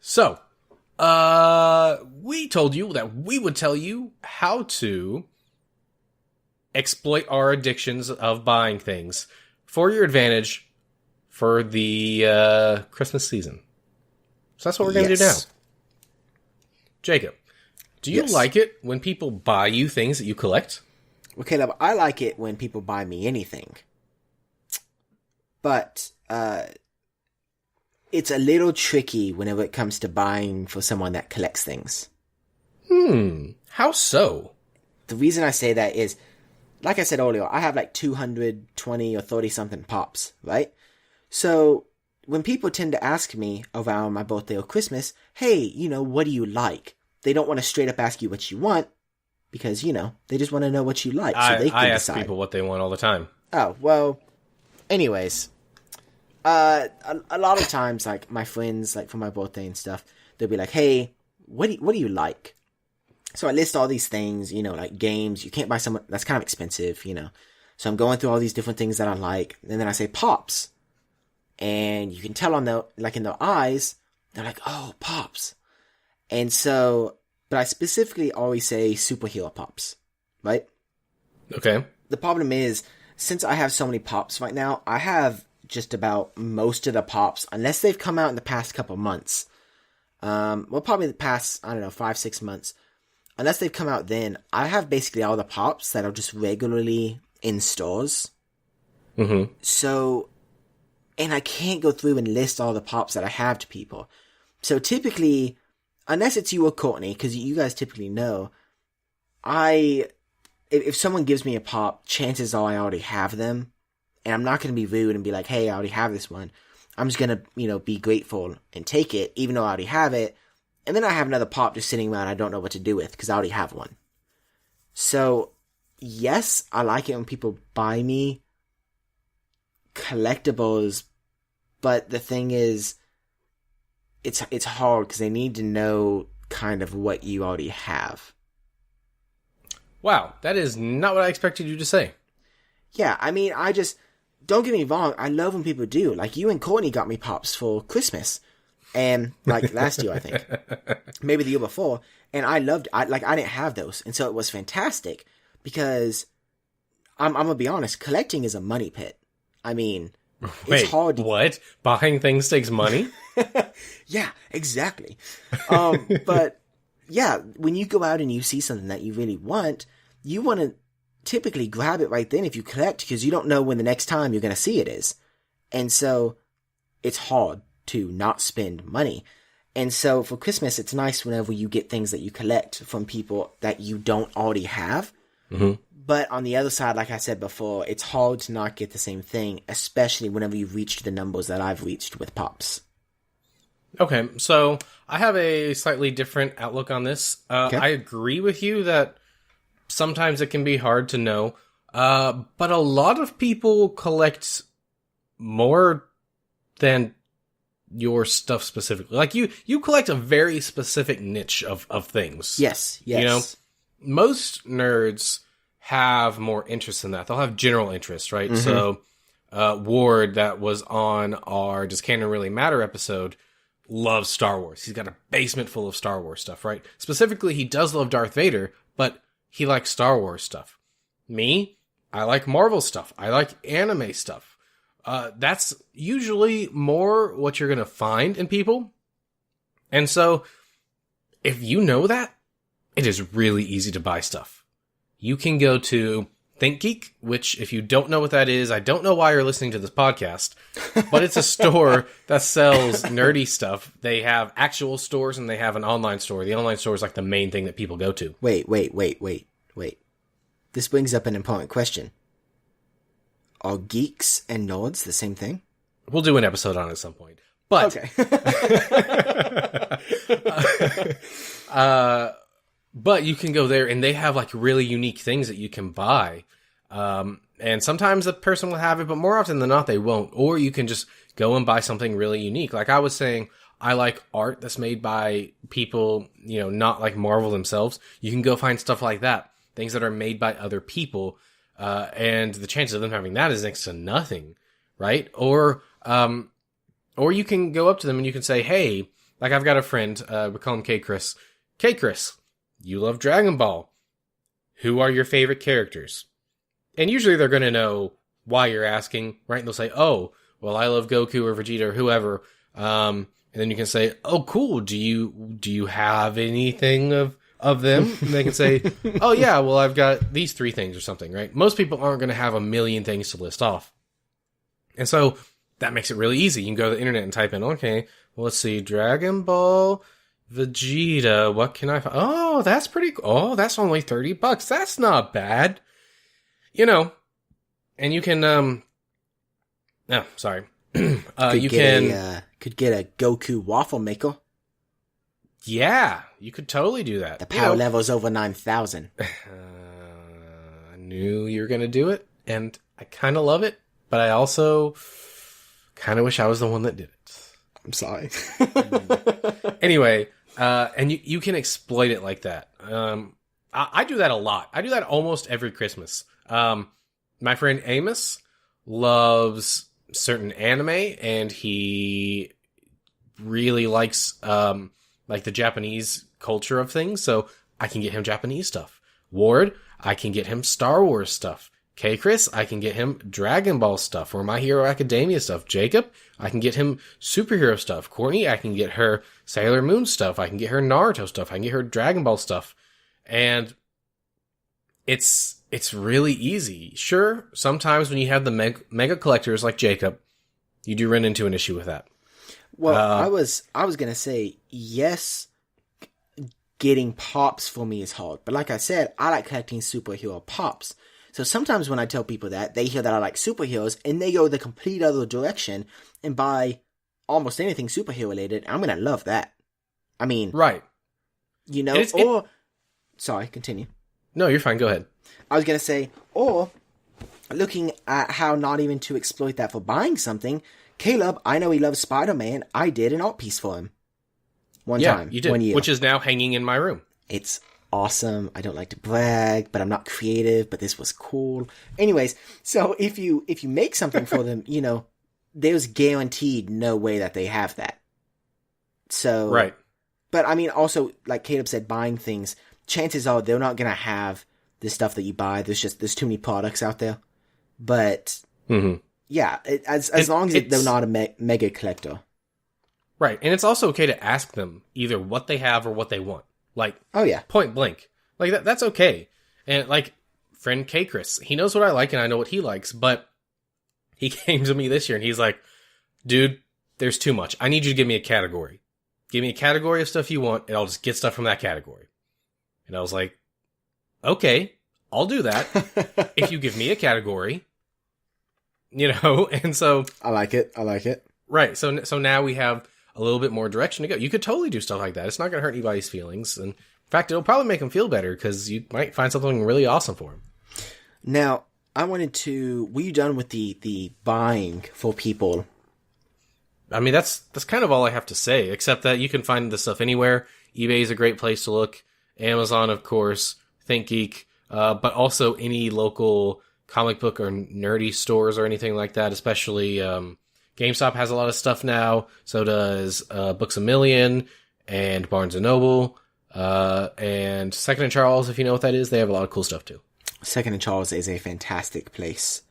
So, we told you that we would tell you how to exploit our addictions of buying things for your advantage for the Christmas season. So that's what we're going to do now. Jacob, do you like it when people buy you things that you collect? Well, Caleb, I like it when people buy me anything. But, it's a little tricky whenever it comes to buying for someone that collects things. How so? The reason I say that is, like I said earlier, I have like 220 or 30 something pops, right? So when people tend to ask me around my birthday or Christmas, hey, what do you like? They don't want to straight up ask you what you want because, they just want to know what you like. So they can I ask decide. people what they want all the time. Oh, well, anyways. A lot of times, like, my friends, like, for my birthday and stuff, they'll be like, hey, what do you like? So I list all these things, like games. You can't buy someone that's kind of expensive, So I'm going through all these different things that I like. And then I say Pops. And you can tell in their eyes, they're like, oh, Pops. And so, but I specifically always say superhero Pops, right? Okay. The problem is, since I have so many Pops right now, I have just about most of the Pops, unless they've come out in the past couple months. Probably the past, 5-6 months. Unless they've come out then, I have basically all the Pops that are just regularly in stores. Mm-hmm. So, and I can't go through and list all the Pops that I have to people. So typically, unless it's you or Courtney, because you guys typically know, if someone gives me a Pop, chances are I already have them. And I'm not going to be rude and be like, hey, I already have this one. I'm just going to, be grateful and take it, even though I already have it. And then I have another Pop just sitting around I don't know what to do with because I already have one. So, yes, I like it when people buy me collectibles, but the thing is, it's hard because they need to know kind of what you already have. Wow, that is not what I expected you to say. Yeah, I mean, don't get me wrong, I love when people do. Like, you and Courtney got me Pops for Christmas. And, like, last year, I think. Maybe the year before. And I loved it. I didn't have those. And so it was fantastic. Because, I'm going to be honest, collecting is a money pit. I mean, it's hard to... What? Buying things takes money? Yeah, exactly. But, yeah, when you go out and you see something that you really want, you want to typically grab it right then if you collect, because you don't know when the next time you're going to see it is. And so, it's hard to not spend money. And so, for Christmas, it's nice whenever you get things that you collect from people that you don't already have. Mm-hmm. But on the other side, like I said before, it's hard to not get the same thing, especially whenever you've reached the numbers that I've reached with Pops. Okay, so I have a slightly different outlook on this. Okay. I agree with you that sometimes it can be hard to know, but a lot of people collect more than your stuff specifically. Like, you collect a very specific niche of things. Yes. You know, most nerds have more interest in that. They'll have general interest, right? Mm-hmm. So, Ward, that was on our Does Canon Really Matter episode, loves Star Wars. He's got a basement full of Star Wars stuff, right? Specifically, he does love Darth Vader, but he likes Star Wars stuff. Me, I like Marvel stuff. I like anime stuff. That's usually more what you're going to find in people. And so, if you know that, it is really easy to buy stuff. You can go to ThinkGeek, which, if you don't know what that is, I don't know why you're listening to this podcast, but it's a store that sells nerdy stuff. They have actual stores and they have an online store. The online store is like the main thing that people go to. Wait. This brings up an important question. Are geeks and nerds the same thing? We'll do an episode on it at some point. But, okay. But you can go there and they have like really unique things that you can buy. And sometimes the person will have it, but more often than not, they won't. Or you can just go and buy something really unique. Like I was saying, I like art that's made by people, you know, not like Marvel themselves. You can go find stuff like that. Things that are made by other people. And the chances of them having that is next to nothing, right? Or you can go up to them and you can say, hey, like I've got a friend, we call him K-Chris. K-Chris, you love Dragon Ball. Who are your favorite characters? And usually they're going to know why you're asking, right? And they'll say, oh, well, I love Goku or Vegeta or whoever. And then you can say, oh, cool. Do you have anything of them? And they can say, oh, yeah, well, I've got these 3 things or something, right? Most people aren't going to have a million things to list off. And so that makes it really easy. You can go to the internet and type in, okay, well, let's see, Dragon Ball, Vegeta, what can I find? Oh, that's pretty cool. Oh, that's only $30. That's not bad. You know, and you can, sorry. You could get a Goku waffle maker. Yeah, you could totally do that. The power level's over 9,000. I knew you were going to do it, and I kind of love it, but I also kind of wish I was the one that did it. I'm sorry. Anyway, and you can exploit it like that. I do that a lot. I do that almost every Christmas. My friend Amos loves certain anime, and he really likes, like the Japanese culture of things, so I can get him Japanese stuff. Ward, I can get him Star Wars stuff. K-Chris, I can get him Dragon Ball stuff or My Hero Academia stuff. Jacob, I can get him superhero stuff. Courtney, I can get her Sailor Moon stuff. I can get her Naruto stuff. I can get her Dragon Ball stuff. And it's really easy. Sure, sometimes when you have the mega collectors like Jacob, you do run into an issue with that. Well, I was going to say, yes, getting pops for me is hard. But like I said, I like collecting superhero pops. So sometimes when I tell people that, they hear that I like superheroes, and they go the complete other direction and buy almost anything superhero related. I'm going to love that. I mean... Right. You know, Sorry, continue. No, you're fine. Go ahead. I was going to say, or looking at how not even to exploit that for buying something, Caleb, I know he loves Spider-Man. I did an art piece for him. One time. You did. 1 year. Which is now hanging in my room. It's awesome. I don't like to brag, but I'm not creative, but this was cool. Anyways, so if you make something for them, there's guaranteed no way that they have that. So, right. But I mean, also, like Caleb said, buying things, chances are they're not going to have the stuff that you buy. There's too many products out there. But, yeah, as long as they're not a mega collector. Right. And it's also okay to ask them either what they have or what they want. Like, oh yeah, point blank. Like, that's okay. And, like, friend K. Chris, he knows what I like and I know what he likes, but he came to me this year and he's like, dude, there's too much. I need you to give me a category. Give me a category of stuff you want, and I'll just get stuff from that category. And I was like, okay, I'll do that if you give me a category. And so... I like it. Right, so now we have a little bit more direction to go. You could totally do stuff like that. It's not going to hurt anybody's feelings. And in fact, it'll probably make them feel better, because you might find something really awesome for them. Now, I wanted to... Were you done with the buying for people? I mean, that's kind of all I have to say, except that you can find this stuff anywhere. eBay is a great place to look. Amazon, of course. ThinkGeek. But also any local comic book or nerdy stores or anything like that, especially GameStop has a lot of stuff now. So does Books A Million and Barnes & Noble. And Second & Charles, if you know what that is. They have a lot of cool stuff too. Second & Charles is a fantastic place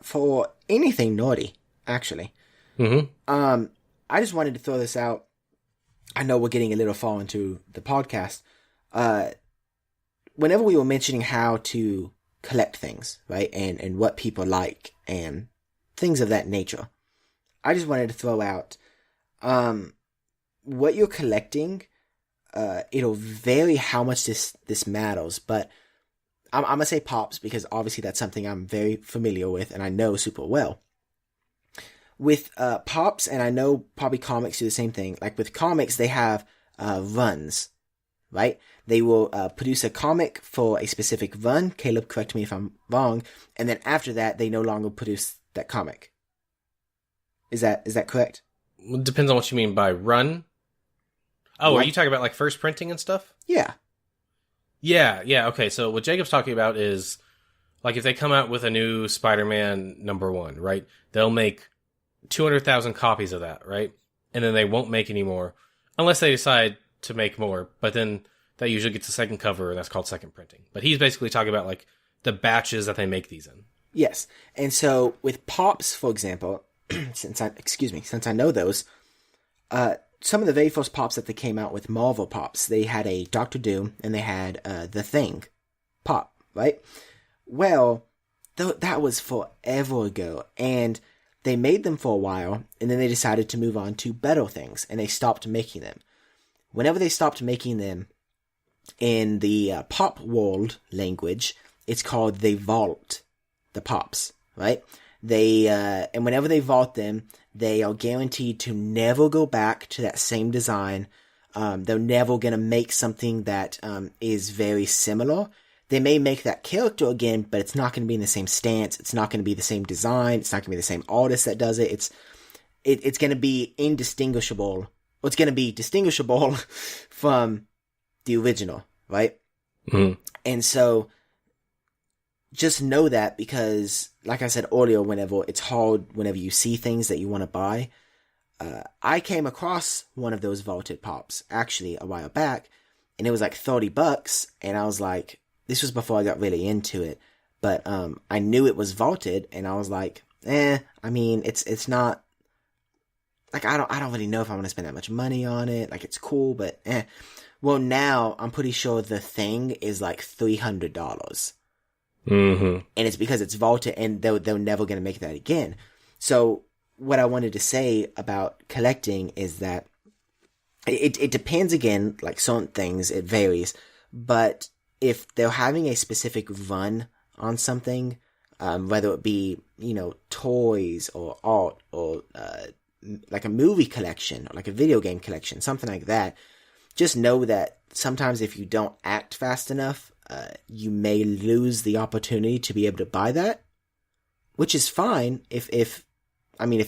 for anything nerdy, actually. Mm-hmm. I just wanted to throw this out. I know we're getting a little far into the podcast. Whenever we were mentioning how to collect things, right, and what people like and things of that nature, I just wanted to throw out what you're collecting. It'll vary how much this matters, but I'm gonna say Pops because obviously that's something I'm very familiar with and I know super well. With Pops, and I know probably comics do the same thing, like with comics, they have runs, right? They will produce a comic for a specific run. Caleb, correct me if I'm wrong. And then after that, they no longer produce that comic. Is that correct? It depends on what you mean by run. Oh, What? Are you talking about like first printing and stuff? Yeah. Yeah, okay. So what Jacob's talking about is, like, if they come out with a new Spider-Man #1, right? They'll make 200,000 copies of that, right? And then they won't make any more unless they decide to make more. But then that usually gets a second cover, and that's called second printing. But he's basically talking about like the batches that they make these in. Yes. And so with Pops, for example, since I know those, some of the very first Pops that they came out with, Marvel Pops, they had a Doctor Doom and they had The Thing Pop, right? Well, that was forever ago, and they made them for a while, and then they decided to move on to better things, and they stopped making them. Whenever they stopped making them, in the pop world language, it's called they vault the Pops, right? They and whenever they vault them, they are guaranteed to never go back to that same design. They're never going to make something that is very similar. They may make that character again, but it's not going to be in the same stance. It's not going to be the same design. It's not going to be the same artist that does it. It's going to be indistinguishable. Well, it's going to be distinguishable from the original, right? Mm-hmm. And so just know that, because like I said earlier, whenever it's hard, whenever you see things that you want to buy, I came across one of those vaulted Pops actually a while back, and it was like $30, and I was like, this was before I got really into it, but I knew it was vaulted, and I was like, I mean, it's not, like, I don't really know if I want to spend that much money on it. Like, it's cool, but Well, now I'm pretty sure The Thing is like $300. Mm-hmm. And it's because it's vaulted, and they're never going to make that again. So what I wanted to say about collecting is that it depends, again, like certain things, it varies. But if they're having a specific run on something, whether it be, toys or art or like a movie collection or like a video game collection, something like that, just know that sometimes if you don't act fast enough, you may lose the opportunity to be able to buy that. which is fine if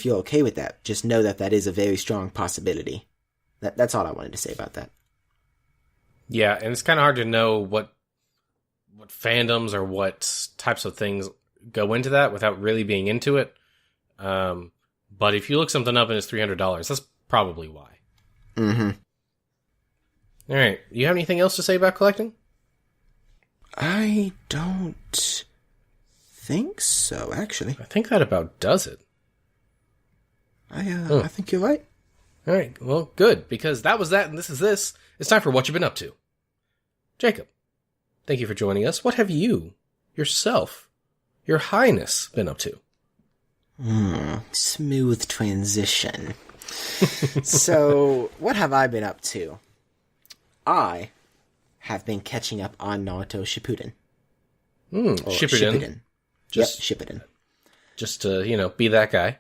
you're okay with that. Just know that that is a very strong possibility. That's all I wanted to say about that. Yeah, and it's kind of hard to know what fandoms or what types of things go into that without really being into it. But if you look something up and it's $300, that's probably why. Mm-hmm. All right. You have anything else to say about collecting? I don't think so, actually. I think that about does it. I think you're right. All right. Well, good, because that was that, and this is this. It's time for What You Been Up To. Jacob, thank you for joining us. What have you, yourself, your highness, been up to? Smooth transition. So, what have I been up to? I have been catching up on Naruto Shippuden. Shippuden. Shippuden. Just to, be that guy.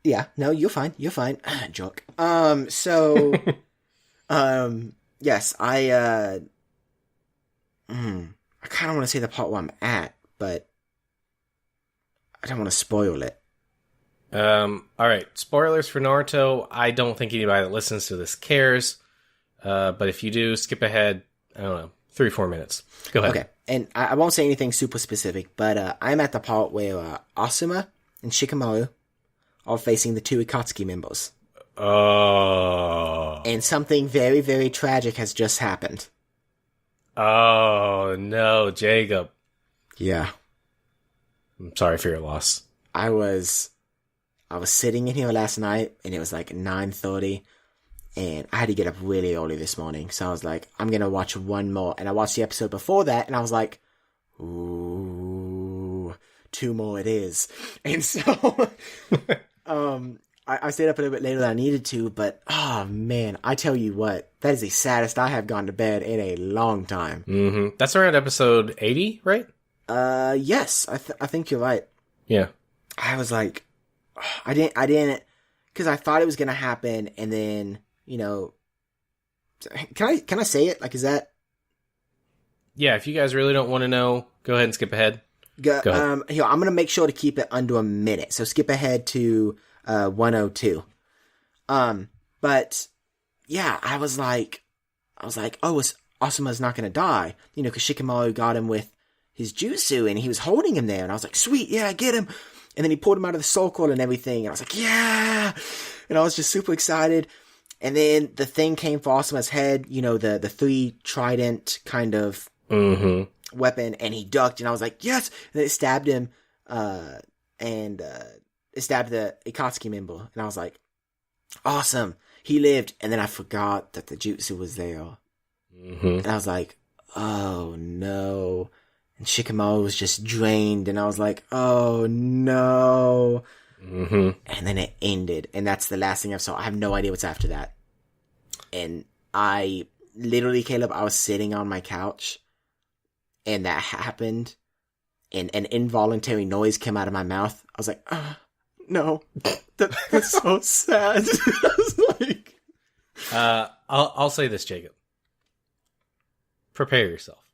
Yeah, no, you're fine. You're fine. Joke. Yes, I kind of want to say the part where I'm at, but I don't want to spoil it. Alright, spoilers for Naruto. I don't think anybody that listens to this cares. But if you do, skip ahead, I don't know, 3-4 minutes. Go ahead. Okay, and I won't say anything super specific, but I'm at the part where Asuma and Shikamaru are facing the two Akatsuki members. Oh. And something very, very tragic has just happened. Oh, no, Jacob. Yeah. I'm sorry for your loss. I was sitting in here last night, and it was like 9:30, and I had to get up really early this morning, so I was like, I'm gonna watch one more, and I watched the episode before that, and I was like, ooh, 2 more it is. And so, I stayed up a little bit later than I needed to, but, oh man, I tell you what, that is the saddest I have gone to bed in a long time. Mm-hmm. That's around episode 80, right? Yes, I think you're right. Yeah. I was like, I didn't, because I thought it was gonna happen, and then, can I say it? Like, is that? Yeah, if you guys really don't want to know, go ahead and skip ahead. Go ahead. Here, I'm gonna make sure to keep it under a minute, so skip ahead to 102. But yeah, I was like, oh, Asuma's not gonna die, because Shikamaru got him with his jutsu, and he was holding him there, and I was like, sweet, yeah, get him. And then he pulled him out of the soul core and everything, and I was like, yeah! And I was just super excited. And then the thing came for Asuma's head, the 3 trident kind of weapon, and he ducked, and I was like, yes! And then it stabbed him, and it stabbed the Akatsuki member, and I was like, awesome! He lived, and then I forgot that the jutsu was there. And I was like, oh no. And Shikamaru was just drained, and I was like, oh no. And then it ended, and that's the last thing I saw. I have no idea what's after that. And I literally, Caleb, I was sitting on my couch, and that happened, and an involuntary noise came out of my mouth. I was like, no. That's so sad. I was like... I'll say this, Jacob. Prepare yourself.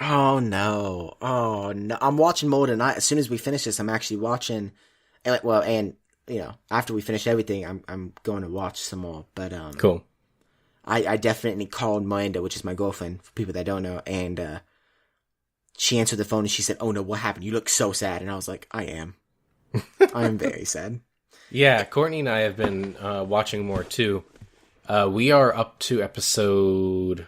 Oh no. I'm watching more tonight. As soon as we finish this, I'm actually watching, and after we finish everything, I'm going to watch some more. But cool. I definitely called Miranda, which is my girlfriend, for people that don't know, and she answered the phone and she said, "Oh no, what happened? You look so sad." And I was like, I am very sad. Yeah, Courtney and I have been watching more too. We are up to episode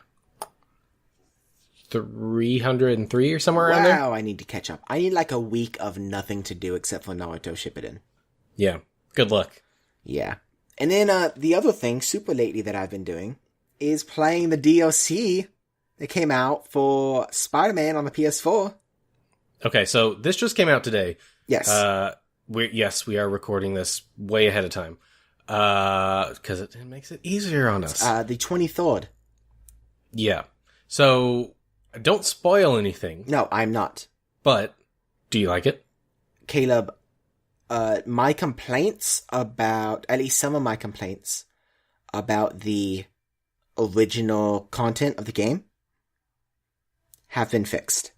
303 or somewhere around there. Wow, I need to catch up. I need like a week of nothing to do except for Naruto Shippuden. Yeah, good luck. Yeah. And then the other thing, super lately, that I've been doing is playing the DLC that came out for Spider-Man on the PS4. Okay, so this just came out today. Yes. We are recording this way ahead of time. Because it makes it easier on us. The 23rd. Yeah. So... don't spoil anything. No, I'm not. But, do you like it? Caleb, my complaints about, at least some of my complaints about the original content of the game have been fixed.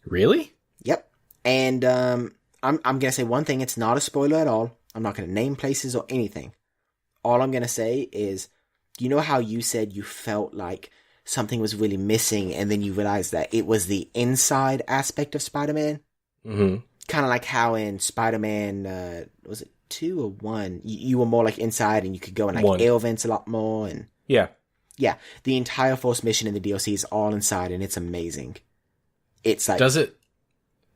Really? Yep. And I'm gonna say one thing. It's not a spoiler at all. I'm not gonna name places or anything. All I'm gonna say is, you know how you said you felt like something was really missing, and then you realized that it was the inside aspect of Spider-Man? Mm-hmm. Kind of like how in Spider-Man, was it 2 or 1? You were more like inside, and you could go in like 1. air vents a lot more, and Yeah. yeah, the entire Force mission in the DLC is all inside, and it's amazing. It's like... Does it?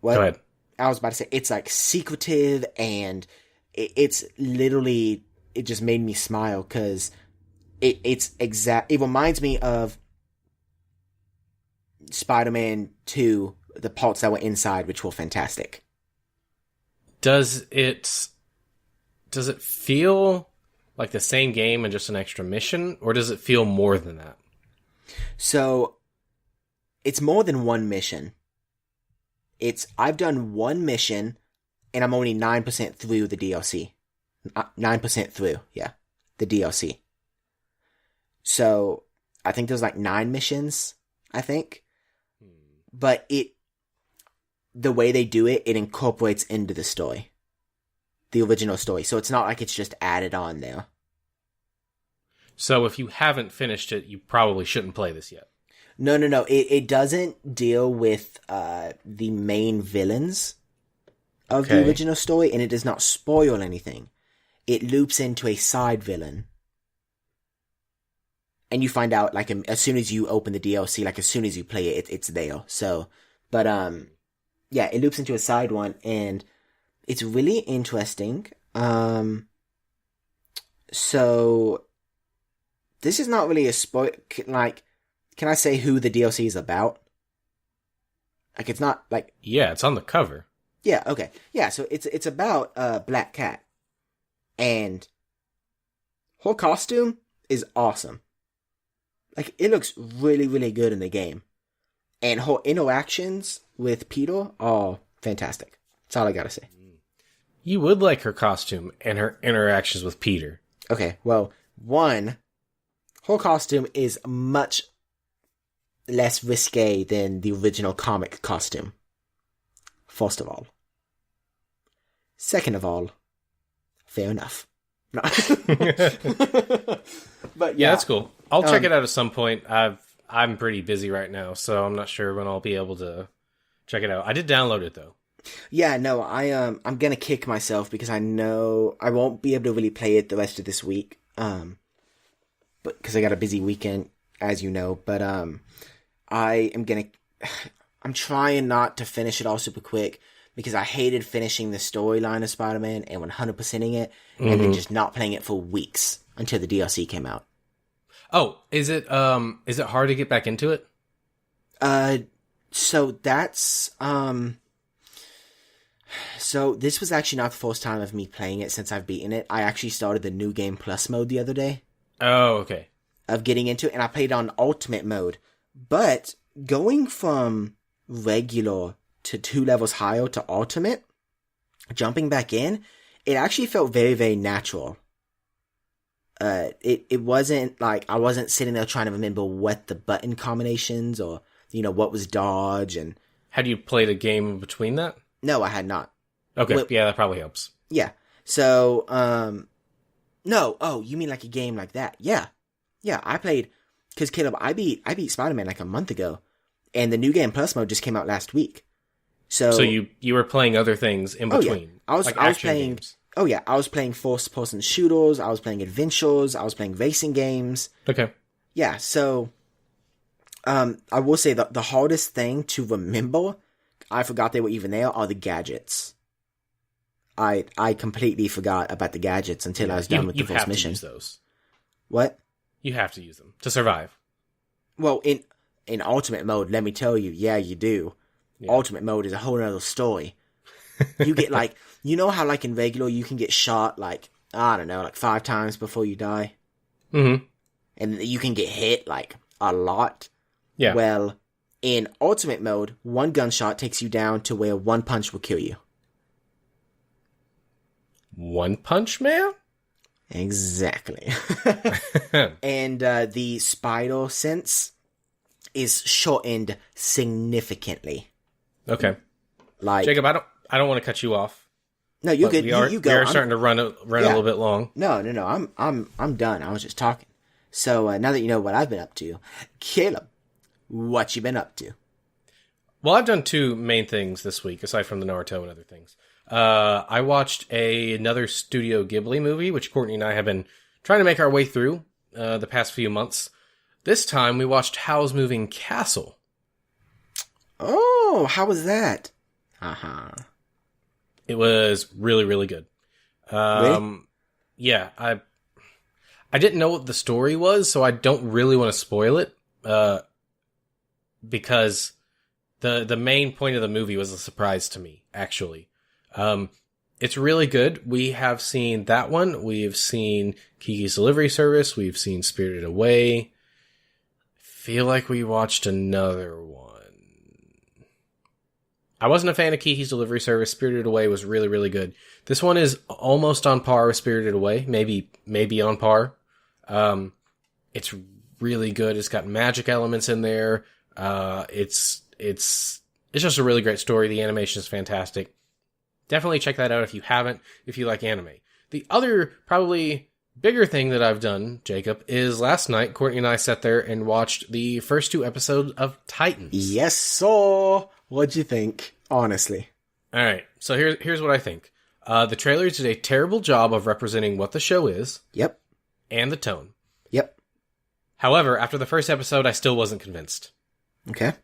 What? Go ahead. I was about to say, it's like secretive, and it's literally... It just made me smile, because it reminds me of Spider-Man 2, the parts that were inside, which were fantastic. Does it feel like the same game and just an extra mission, or does it feel more than that? So, it's more than one mission. I've done one mission, and I'm only 9% through the DLC. 9% through, yeah, the DLC. So, I think there's like 9 missions, I think. But the way they do it, it incorporates into the story. The original story. So it's not like it's just added on there. So if you haven't finished it, you probably shouldn't play this yet. No. It doesn't deal with the main villains of the original story, and it does not spoil anything. It loops into a side villain. And you find out, like, as soon as you open the DLC, like, as soon as you play it, it's there. So, but, yeah, it loops into a side one, and it's really interesting. So, this is not really a spoil, like, can I say who the DLC is about? Like, it's not, like... Yeah, it's on the cover. Yeah, okay. Yeah, so it's about, Black Cat. And her costume is awesome. Like, it looks really, really good in the game. And her interactions with Peter are fantastic. That's all I gotta say. You would like her costume and her interactions with Peter. Okay, well, one, her costume is much less risque than the original comic costume. First of all. Second of all, fair enough. No. But yeah, that's cool. I'll check it out at some point. I'm pretty busy right now, so I'm not sure when I'll be able to check it out. I did download it though. Yeah, no, I'm gonna kick myself because I know I won't be able to really play it the rest of this week. But because I got a busy weekend, as you know. But I'm trying not to finish it all super quick because I hated finishing the storyline of Spider-Man and 100%ing it, and then just not playing it for weeks until the DLC came out. Oh, is it hard to get back into it? So that's, so this was actually not the first time of me playing it since I've beaten it. I actually started the New Game Plus mode the other day. Oh, okay. Of getting into it, and I played on Ultimate mode. But going from regular to 2 levels higher to Ultimate, jumping back in, it actually felt very, very natural. It wasn't like I wasn't sitting there trying to remember what the button combinations or, you know, what was dodge and... Had you played a game between that? No, I had not. Okay, well, yeah, that probably helps. Yeah. So, no, oh, you mean like a game like that? Yeah. Yeah, I played, because Caleb, I beat Spider-Man like a month ago, and the New Game Plus mode just came out last week. So you were playing other things in between? Oh, yeah. I was playing... games. Oh yeah, I was playing first-person shooters, I was playing adventures, I was playing racing games. Okay. Yeah, so, I will say that the hardest thing to remember, I forgot they were even there, are the gadgets. I completely forgot about the gadgets until I was done with the first mission. You have to use those. What? You have to use them to survive. Well, in Ultimate mode, let me tell you, yeah, you do. Yeah. Ultimate mode is a whole other story. You get like, you know how like in regular you can get shot like, I don't know, like 5 times before you die? Mm-hmm. And you can get hit like a lot? Yeah. Well, in Ultimate mode, 1 gunshot takes you down to where 1 punch will kill you. One Punch Man? Exactly. And the spider sense is shortened significantly. Okay. Like, Jacob, I don't want to cut you off. No, you're but good. We are, you go. We are starting to run a little bit long. No. I'm done. I was just talking. So now that you know what I've been up to, Caleb, what you been up to? Well, I've done two main things this week, aside from the Naruto and other things. I watched another Studio Ghibli movie, which Courtney and I have been trying to make our way through the past few months. This time, we watched Howl's Moving Castle. Oh, how was that? Uh-huh. It was really, really good. Really? Yeah, I didn't know what the story was, so I don't really want to spoil it, because the main point of the movie was a surprise to me, actually. It's really good. We have seen that one. We've seen Kiki's Delivery Service. We've seen Spirited Away. Feel like we watched another one. I wasn't a fan of Kiki's Delivery Service. Spirited Away was really, really good. This one is almost on par with Spirited Away. Maybe on par. It's really good. It's got magic elements in there. It's just a really great story. The animation is fantastic. Definitely check that out if you haven't, if you like anime. The other, probably bigger thing that I've done, Jacob, is last night, Courtney and I sat there and watched the first 2 episodes of Titans. Yes, sir. What'd you think, honestly? All right, so here's what I think. The trailers did a terrible job of representing what the show is. Yep. And the tone. Yep. However, after the first episode, I still wasn't convinced. Okay.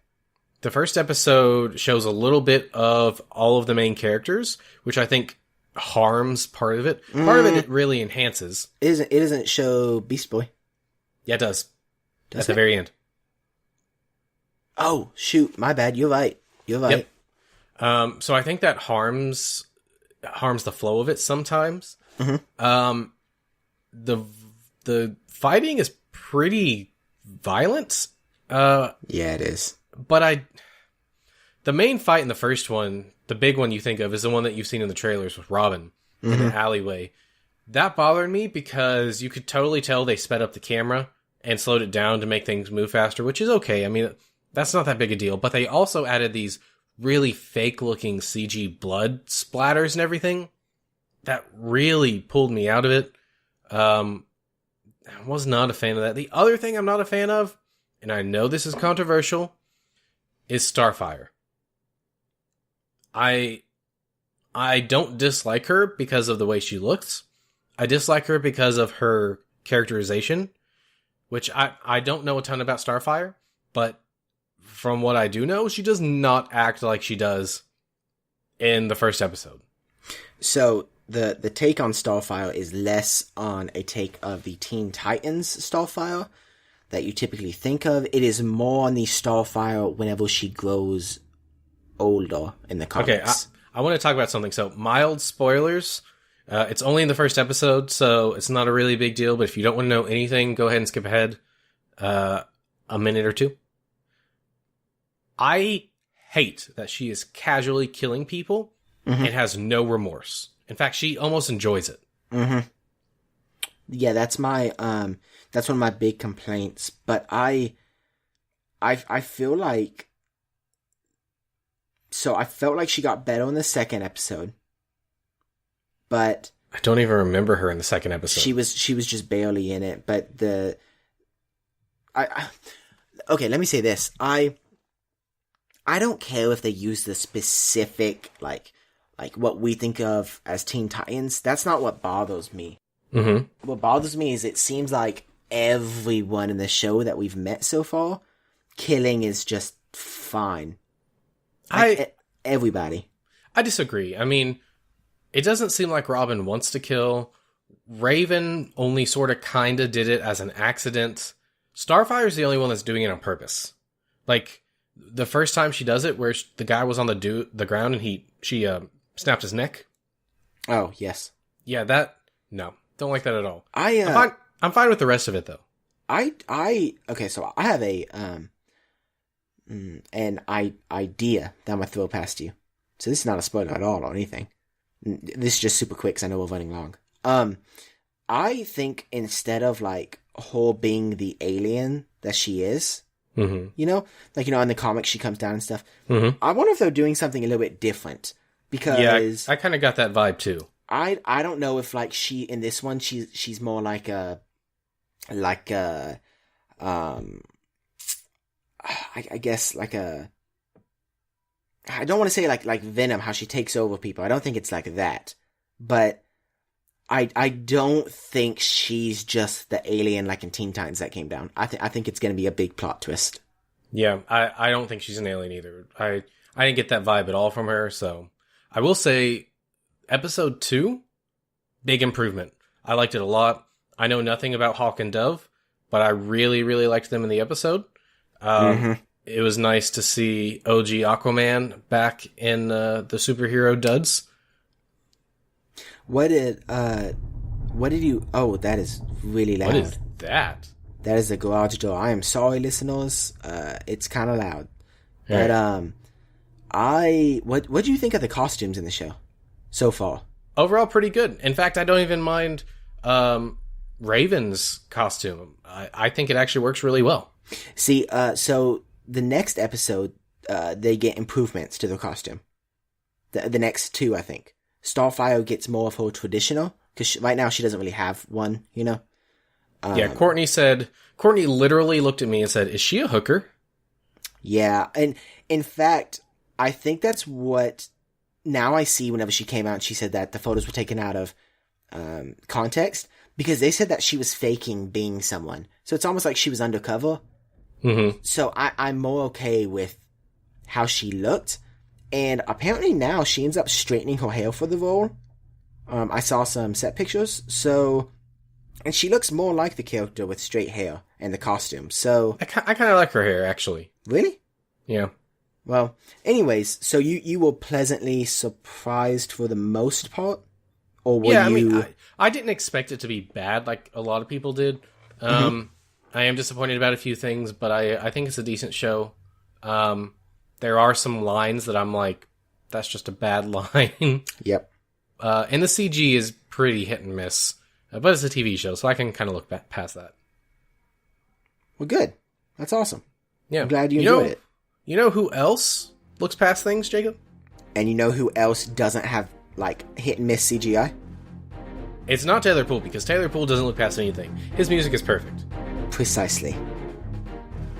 The first episode shows a little bit of all of the main characters, which I think harms part of it. Part of it really enhances. It doesn't show Beast Boy. Yeah, it does. Does At the very end. Oh, shoot. My bad. You're right. Yep. So I think that harms the flow of it sometimes. Mm-hmm. The fighting is pretty violent. Yeah, it is. But the main fight in the first one, the big one you think of, is the one that you've seen in the trailers with Robin in an alleyway. That bothered me because you could totally tell they sped up the camera and slowed it down to make things move faster, which is okay. I mean, that's not that big a deal. But they also added these really fake-looking CG blood splatters and everything. That really pulled me out of it. I was not a fan of that. The other thing I'm not a fan of, and I know this is controversial, is Starfire. I don't dislike her because of the way she looks. I dislike her because of her characterization, which I don't know a ton about Starfire, but from what I do know, she does not act like she does in the first episode. So the take on Starfire is less on a take of the Teen Titans Starfire that you typically think of. It is more on the Starfire whenever she grows older in the comics. Okay, I want to talk about something. So, mild spoilers. It's only in the first episode, so it's not a really big deal. But if you don't want to know anything, go ahead and skip ahead a minute or two. I hate that she is casually killing people and has no remorse. In fact, she almost enjoys it. Mm-hmm. Yeah, that's my that's one of my big complaints. But I feel like, so I felt like she got better in the second episode, but I don't even remember her in the second episode. She was just barely in it. But okay, let me say this. I don't care if they use the specific like what we think of as Teen Titans. That's not what bothers me. Mm-hmm. What bothers me is it seems like everyone in the show that we've met so far, killing is just fine. Everybody. I disagree. I mean, it doesn't seem like Robin wants to kill. Raven only sort of kind of did it as an accident. Starfire's the only one that's doing it on purpose. Like, the first time she does it, where the guy was on the ground and she snapped his neck. Oh, yes. Yeah, no. Don't like that at all. I'm fine with the rest of it, though. Okay, so I have an idea that I'm going to throw past you. So this is not a spoiler at all or anything. This is just super quick because I know we're running long. I think instead of like her being the alien that she is, mm-hmm. you know, like, in the comics she comes down and stuff. Mm-hmm. I wonder if they're doing something a little bit different Because I kind of got that vibe too. I don't know if like she in this one she's more like a I guess like a, I don't want to say like Venom, how she takes over people. I don't think it's like that, but I don't think she's just the alien like in Teen Titans that came down. I think it's going to be a big plot twist. Yeah, I don't think she's an alien either. I didn't get that vibe at all from her. So I will say, episode 2, big improvement. I liked it a lot. I know nothing about Hawk and Dove, but I really, really liked them in the episode. It was nice to see OG Aquaman back in the superhero duds. What did you, oh, that is really loud. What is that? That is the garage door. I am sorry, listeners. It's kind of loud. Yeah. But what do you think of the costumes in the show so far? Overall, pretty good. In fact, I don't even mind Raven's costume. I think it actually works really well. See, so the next episode, they get improvements to the costume. The next 2, I think. Starfire gets more of her traditional, because right now she doesn't really have one, you know? Yeah, Courtney literally looked at me and said, "Is she a hooker?" Yeah, and in fact, I think that's what now I see whenever she came out and she said that the photos were taken out of context, because they said that she was faking being someone. So it's almost like she was undercover. Mm-hmm. So I'm more okay with how she looked. And apparently now she ends up straightening her hair for the role. I saw some set pictures. So, and she looks more like the character with straight hair and the costume. So I kind of like her hair, actually. Really? Yeah. Well, anyways, so you were pleasantly surprised for the most part? Or were you... I mean, I didn't expect it to be bad like a lot of people did. I am disappointed about a few things, but I think it's a decent show. There are some lines that I'm like, that's just a bad line. Yep. And the CG is pretty hit and miss. But it's a TV show, so I can kind of look past that. Well, good. That's awesome. Yeah. I'm glad you enjoyed it. You know who else looks past things, Jacob? And you know who else doesn't have, like, hit and miss CGI? It's not Taylor Poole, because Taylor Poole doesn't look past anything. His music is perfect. Precisely.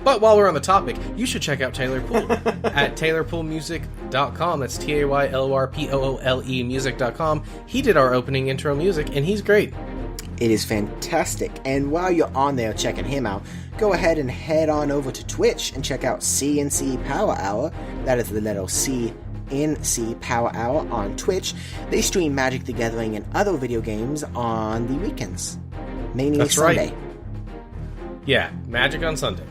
But while we're on the topic, you should check out Taylor Poole at taylorpoolemusic.com. That's TAYLORPOOLE music.com. He did our opening intro music, and he's great. It is fantastic. And while you're on there checking him out, go ahead and head on over to Twitch and check out CNC Power Hour. That is the letter CNC Power Hour on Twitch. They stream Magic the Gathering and other video games on the weekends. Mainly That's Sunday. Right. Yeah, Magic on Sunday.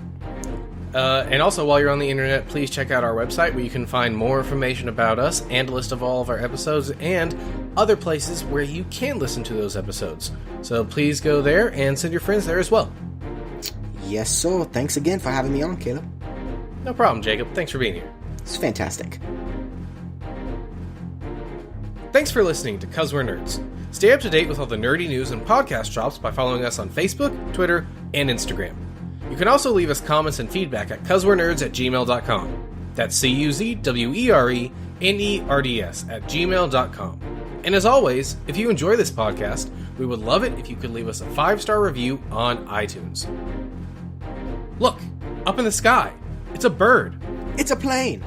And also, while you're on the internet, please check out our website where you can find more information about us and a list of all of our episodes and other places where you can listen to those episodes. So please go there and send your friends there as well. Yes, sir. Thanks again for having me on, Caleb. No problem, Jacob. Thanks for being here. It's fantastic. Thanks for listening to 'Cause We're Nerds. Stay up to date with all the nerdy news and podcast drops by following us on Facebook, Twitter, and Instagram. You can also leave us comments and feedback at cuzwerenerds@gmail.com. That's CUZWERENERDS@gmail.com. And as always, if you enjoy this podcast, we would love it if you could leave us a 5-star review on iTunes. Look, up in the sky. It's a bird. It's a plane.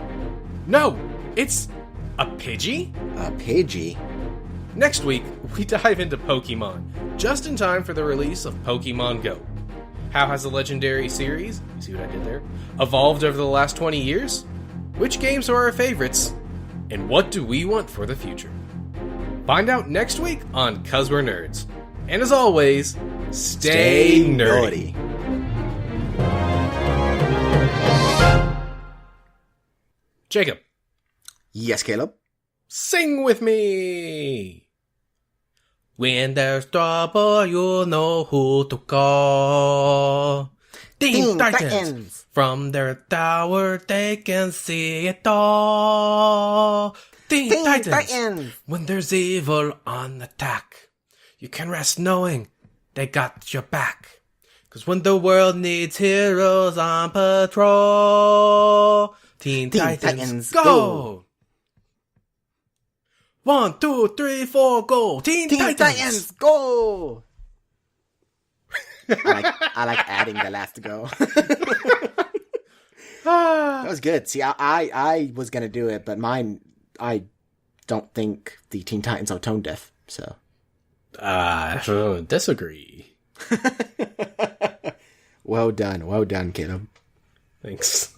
No, it's a Pidgey? A Pidgey? Next week, we dive into Pokemon, just in time for the release of Pokemon Go. How has the legendary series, you see what I did there, evolved over the last 20 years? Which games are our favorites? And what do we want for the future? Find out next week on 'Cause We're Nerds. And as always, stay nerdy. Jacob. Yes, Caleb? Sing with me! When there's trouble, you know who to call. Teen Titans! From their tower, they can see it all. Teen Titans! When there's evil on attack, you can rest knowing they got your back. 'Cause when the world needs heroes on patrol, Teen Titans, go! 1, 2, 3, 4, go! Teen Titans! Go! I like adding the last go. That was good. See, I was gonna do it, but mine, I don't think the Teen Titans are tone deaf, so. Disagree. Well done, Caleb. Thanks.